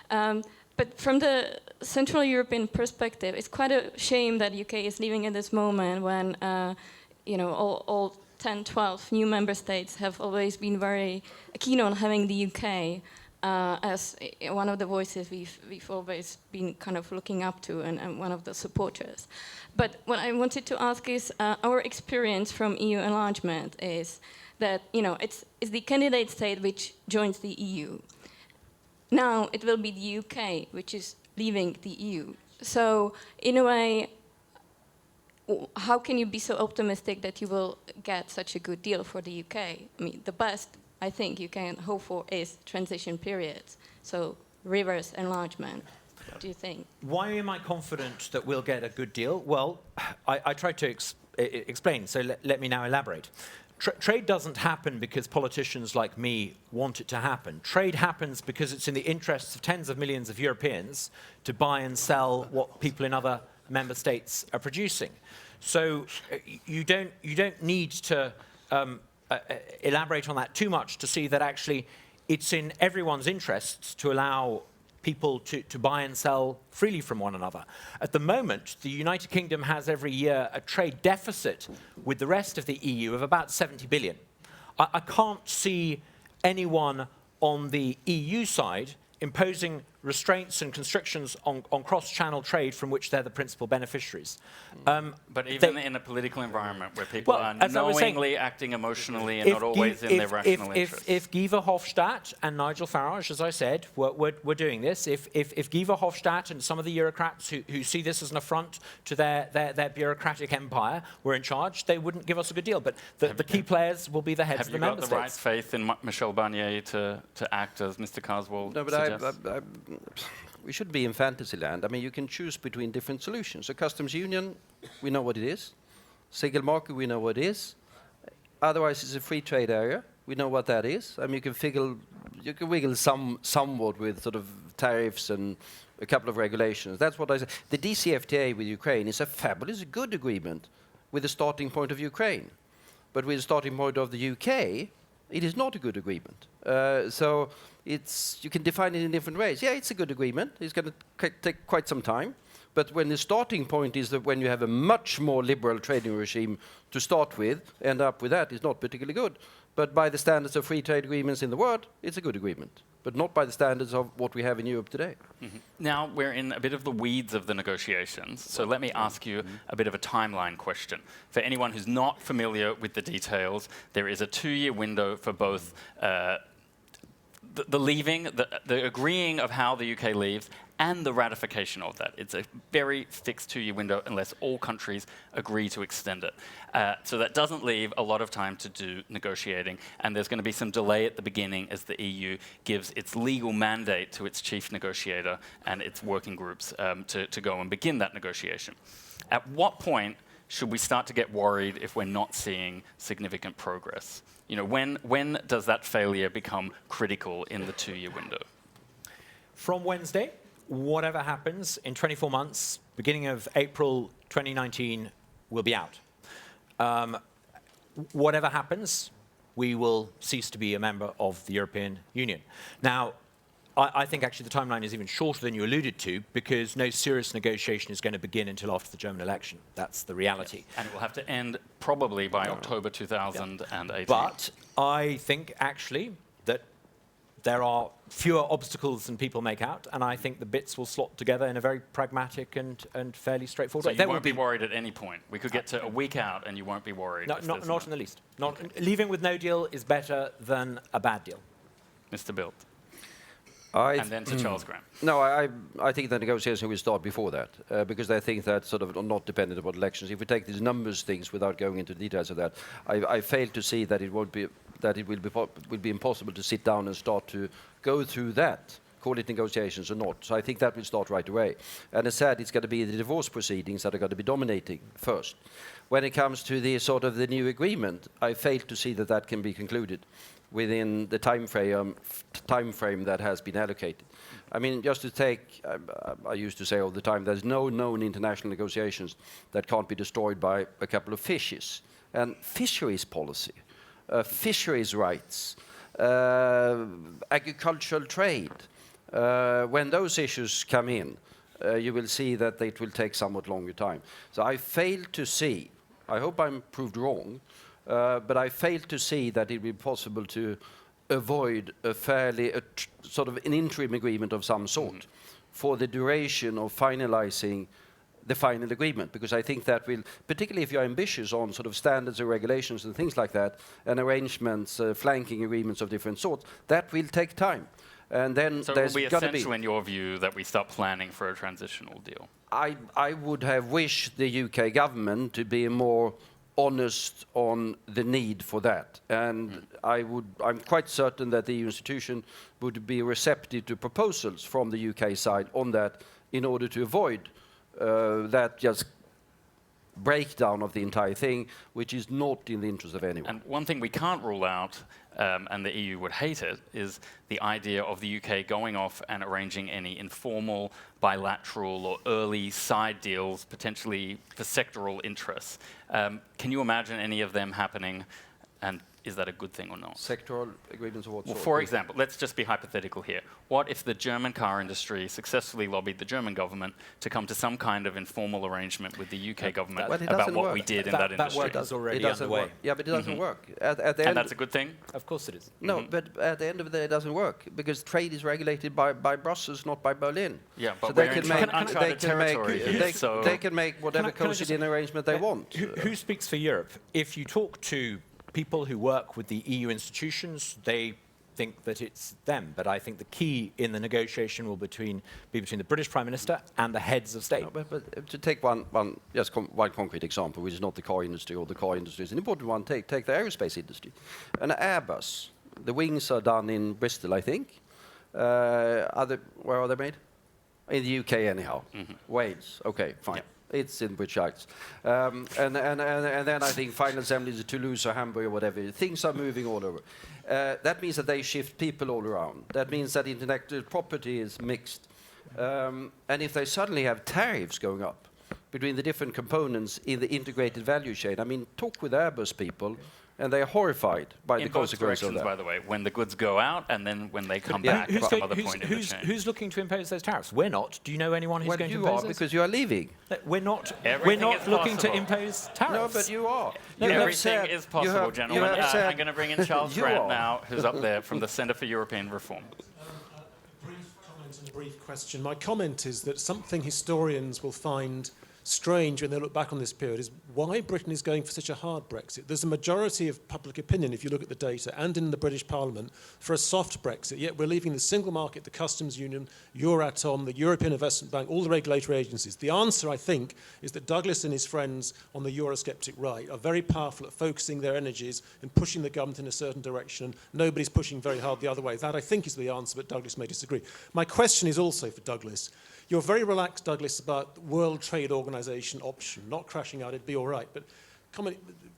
But from the Central European perspective, it's quite a shame that UK is leaving at this moment when, all 10, 12 new member states have always been very keen on having the UK as one of the voices we've always been kind of looking up to and one of the supporters. But what I wanted to ask is, our experience from EU enlargement is that, it's the candidate state which joins the EU. Now it will be the UK which is leaving the EU. So in a way, how can you be so optimistic that you will get such a good deal for the UK? I mean, the best I think you can hope for is transition periods, so reverse enlargement. What do you think? Why am I confident that we'll get a good deal? Well, I tried to explain, so let me now elaborate. Trade doesn't happen because politicians like me want it to happen. Trade happens because it's in the interests of tens of millions of Europeans to buy and sell what people in other member states are producing. So you don't need to elaborate on that too much to see that actually it's in everyone's interests to allow people to buy and sell freely from one another. At the moment, the United Kingdom has every year a trade deficit with the rest of the EU of about 70 billion. I can't see anyone on the EU side imposing restraints and constrictions on cross-channel trade from which they're the principal beneficiaries. But even in a political environment where people are knowingly acting emotionally and not always in their rational interests. If Guy Verhofstadt and Nigel Farage, as I said, were doing this, if Guy Verhofstadt and some of the bureaucrats who see this as an affront to their bureaucratic empire were in charge, they wouldn't give us a good deal. But the key players will be the heads of the member states. Have you got the right faith in Michel Barnier to act as Mr. Carswell suggests? We should be in fantasy land. I mean, you can choose between different solutions. A customs union, we know what it is. Single market, we know what it is. Otherwise, it's a free trade area. We know what that is. I mean, you can wiggle somewhat with sort of tariffs and a couple of regulations. That's what I say. The DCFTA with Ukraine is a fabulous, good agreement with the starting point of Ukraine. But with the starting point of the UK, it is not a good agreement. So you can define it in different ways. Yeah, it's a good agreement. It's going to take quite some time. But when the starting point is that when you have a much more liberal trading regime to start with, end up with that is not particularly good. But by the standards of free trade agreements in the world, it's a good agreement. But not by the standards of what we have in Europe today. Mm-hmm. Now we're in a bit of the weeds of the negotiations. So let me ask you a bit of a timeline question. For anyone who's not familiar with the details, there is a 2-year window for both the leaving, the agreeing of how the UK leaves, and the ratification of that. It's a very fixed 2-year window unless all countries agree to extend it. So that doesn't leave a lot of time to do negotiating, and there's going to be some delay at the beginning as the EU gives its legal mandate to its chief negotiator and its working groups to go and begin that negotiation. At what point should we start to get worried if we're not seeing significant progress? When does that failure become critical in the 2-year window? From Wednesday, whatever happens in 24 months, beginning of April 2019, will be out. Whatever happens, we will cease to be a member of the European Union. Now, I think actually the timeline is even shorter than you alluded to, because no serious negotiation is going to begin until after the German election. That's the reality. And it will have to end probably by October 2018. But I think actually that there are fewer obstacles than people make out, and I think the bits will slot together in a very pragmatic and fairly straightforward So way. you won't be worried at any point. We could get to a week out and you won't be worried. Not in the least. Leaving with no deal is better than a bad deal. Mr. Bildt. I And then to Charles Graham. No, I think the negotiation will start before that, because I think that's sort of not dependent upon elections. If we take these numbers things without going into details of that, I fail to see that it will be impossible to sit down and start to go through that, call it negotiations or not. So I think that will start right away. And as said, it's going to be the divorce proceedings that are going to be dominating first. When it comes to the sort of the new agreement, I fail to see that that can be concluded within the time frame that has been allocated. I mean, just to take, I used to say all the time, there's no known international negotiations that can't be destroyed by a couple of fishes. And fisheries policy, fisheries rights, agricultural trade, when those issues come in, you will see that it will take somewhat longer time. So I fail to see, I hope I'm proved wrong, but I fail to see that it will be possible to avoid a sort of an interim agreement of some sort for the duration of finalizing the final agreement, because I think that will, particularly if you're ambitious on sort of standards and regulations and things like that, and arrangements, flanking agreements of different sorts, that will take time. And then So there's it will be going to essential in your view that we start planning for a transitional deal? I would have wished the UK government to be more honest on the need for that, and I'm quite certain that the EU institution would be receptive to proposals from the UK side on that, in order to avoid that just breakdown of the entire thing, which is not in the interest of anyone. And one thing we can't rule out, and the EU would hate it, is the idea of the UK going off and arranging any informal, bilateral or early side deals, potentially for sectoral interests. Can you imagine any of them happening, and is that a good thing or not? Sectoral agreements of what sort? For example, let's just be hypothetical here. What if the German car industry successfully lobbied the German government to come to some kind of informal arrangement with the UK government about what we did in that industry? That work is already It doesn't underway. work. Yeah, but it doesn't work. At the And end, that's a good thing? Of course it is. No, but at the end of the day, it doesn't work, because trade is regulated by Brussels, not by Berlin. Yeah, but so they we're can in make uncharted territory here, so- they can make whatever Can I cozy just- in arrangement they want. Who speaks for Europe? If you talk to people who work with the EU institutions, they think that it's them. But I think the key in the negotiation will be between the British Prime Minister and the heads of state. No, but to take one concrete example, which is not the car industry, or the car industry is an important one, take the aerospace industry. An Airbus, the wings are done in Bristol, I think. Where are they made? In the UK, anyhow. Wales, okay, fine. Yeah. It's in British Isles. And then I think final assembly is Toulouse or Hamburg or whatever. Things are moving all over. That means that they shift people all around. That means that intellectual property is mixed. And if they suddenly have tariffs going up between the different components in the integrated value chain, I mean, talk with Airbus people, and they are horrified by the consequence of that. By the way, when the goods go out and then when they come Yeah. back at some other point in the chain. Who's looking to impose those tariffs? We're not. Do you know anyone who's Well, going to you impose are, those? because you are leaving. We're not. Everything we're not is looking possible. to impose tariffs. No, but you are. No, You have Everything said- is you possible, have- gentlemen. you have said- I'm going to bring in Charles You Grant are. now, who's up there from the Centre for European Reform. Brief comment and a brief question. My comment is that something historians will find strange when they look back on this period is why Britain is going for such a hard Brexit. There's a majority of public opinion, if you look at the data, and in the British Parliament, for a soft Brexit, yet we're leaving the single market, the customs union, Euratom, the European Investment Bank, all the regulatory agencies. The answer, I think, is that Douglas and his friends on the Eurosceptic right are very powerful at focusing their energies and pushing the government in a certain direction, and nobody's pushing very hard the other way. That, I think, is the answer, but Douglas may disagree. My question is also for Douglas. You're very relaxed, Douglas, about the World Trade Organization option, not crashing out, it'd be all right. But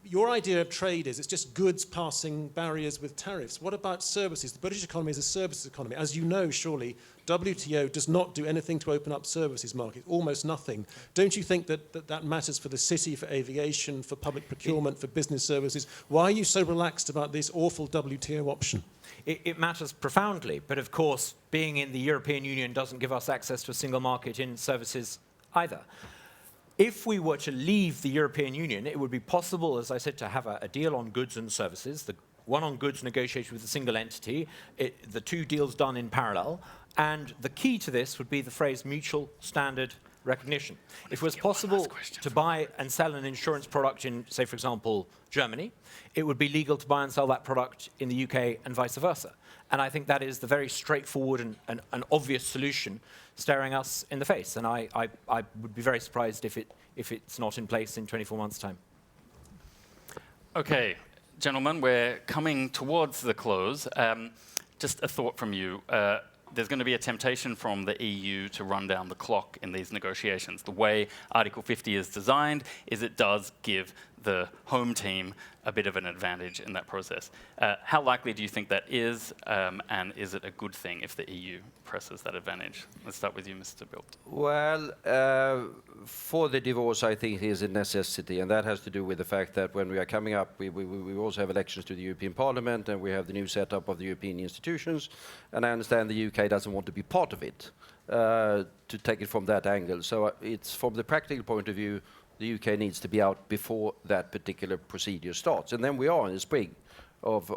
your idea of trade is it's just goods passing barriers with tariffs. What about services? The British economy is a services economy. As you know, surely, WTO does not do anything to open up services market, almost nothing. Don't you think that matters for the city, for aviation, for public procurement, for business services? Why are you so relaxed about this awful WTO option? It matters profoundly, but of course, being in the European Union doesn't give us access to a single market in services either. If we were to leave the European Union, it would be possible, as I said, to have a deal on goods and services, the one on goods negotiated with a single entity, the two deals done in parallel, and the key to this would be the phrase mutual standard recognition. If it was possible to buy and sell an insurance product in, say, for example, Germany, it would be legal to buy and sell that product in the UK and vice versa. And I think that is the very straightforward and obvious solution staring us in the face. And I would be very surprised if it's not in place in 24 months' time. Okay, gentlemen, we're coming towards the close. Just a thought from you. There's going to be a temptation from the EU to run down the clock in these negotiations. The way Article 50 is designed is it does give the home team a bit of an advantage in that process. How likely do you think that is, and is it a good thing if the EU presses that advantage? Let's start with you, Mr. Bildt. Well, for the divorce, I think it is a necessity, and that has to do with the fact that when we are coming up, we also have elections to the European Parliament, and we have the new setup of the European institutions, and I understand the UK doesn't want to be part of it, to take it from that angle. So it's from the practical point of view, the UK needs to be out before that particular procedure starts. And then we are in the spring of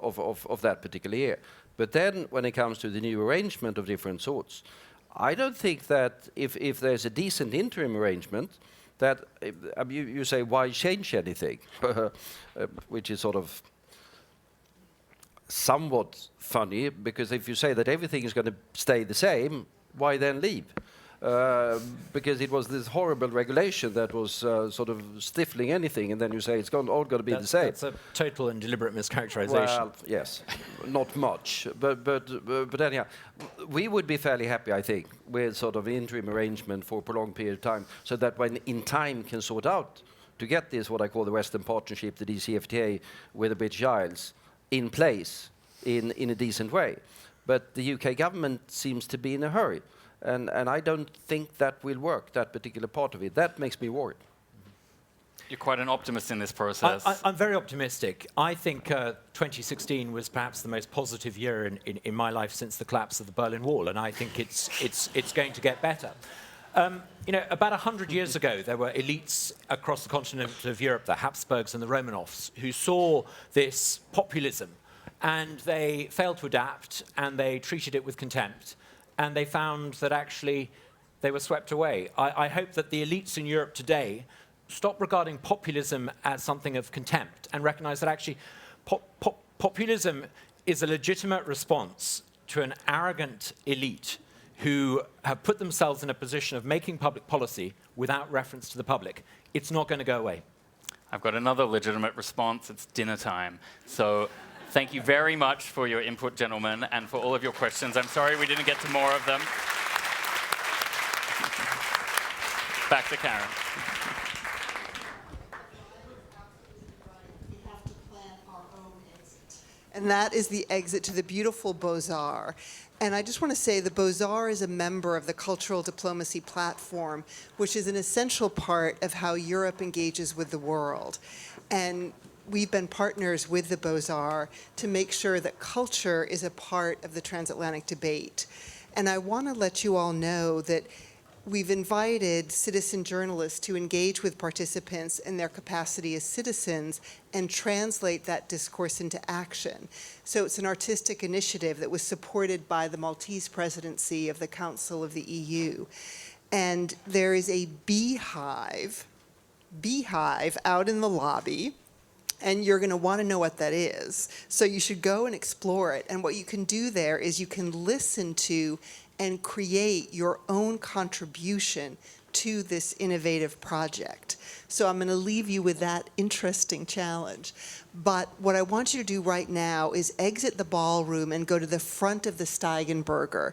that particular year. But then when it comes to the new arrangement of different sorts, I don't think that if there's a decent interim arrangement, that you say, why change anything? Which is sort of somewhat funny, because if you say that everything is going to stay the same, why then leave? Because it was this horrible regulation that was sort of stifling anything, and then you say it's all going to be the same. That's a total and deliberate mischaracterization. Well, yes, not much, but anyhow, we would be fairly happy, I think, with sort of interim arrangement for a prolonged period of time, so that when in time can sort out to get this, what I call the Western Partnership, the DCFTA, with the British Isles in place in a decent way. But the UK government seems to be in a hurry. And I don't think that will work, that particular part of it. That makes me worried. You're quite an optimist in this process. I'm very optimistic. I think 2016 was perhaps the most positive year in my life since the collapse of the Berlin Wall, and I think it's going to get better. You know, about 100 years ago, there were elites across the continent of Europe, the Habsburgs and the Romanovs, who saw this populism, and they failed to adapt, and they treated it with contempt. And they found that actually they were swept away. I hope that the elites in Europe today stop regarding populism as something of contempt and recognize that actually populism is a legitimate response to an arrogant elite who have put themselves in a position of making public policy without reference to the public. It's not going to go away. I've got another legitimate response. It's dinner time. So thank you very much for your input, gentlemen, and for all of your questions. I'm sorry we didn't get to more of them. Back to Karen. And that is the exit to the beautiful Beaux-Arts. And I just want to say the Beaux-Arts is a member of the Cultural Diplomacy Platform, which is an essential part of how Europe engages with the world. And we've been partners with the Beaux-Arts to make sure that culture is a part of the transatlantic debate. And I want to let you all know that we've invited citizen journalists to engage with participants in their capacity as citizens and translate that discourse into action. So it's an artistic initiative that was supported by the Maltese presidency of the Council of the EU. And there is a beehive out in the lobby, and you're going to want to know what that is. So you should go and explore it. And what you can do there is you can listen to and create your own contribution to this innovative project. So I'm going to leave you with that interesting challenge. But what I want you to do right now is exit the ballroom and go to the front of the Steigenberger.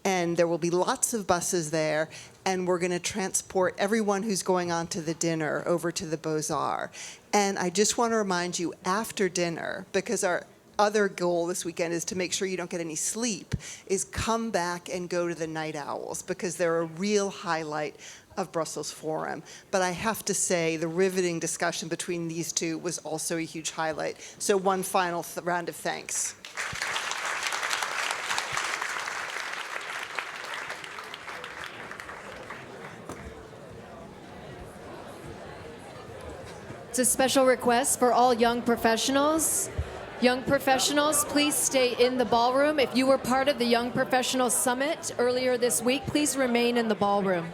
and there will be lots of buses there, and we're going to transport everyone who's going on to the dinner over to the Beaux-Arts. And I just want to remind you, after dinner, because our other goal this weekend is to make sure you don't get any sleep, is come back and go to the Night Owls, because they're a real highlight of Brussels Forum. But I have to say, the riveting discussion between these two was also a huge highlight. So one final round of thanks. It's a special request for all young professionals. Young professionals, please stay in the ballroom. If you were part of the Young Professionals Summit earlier this week, please remain in the ballroom.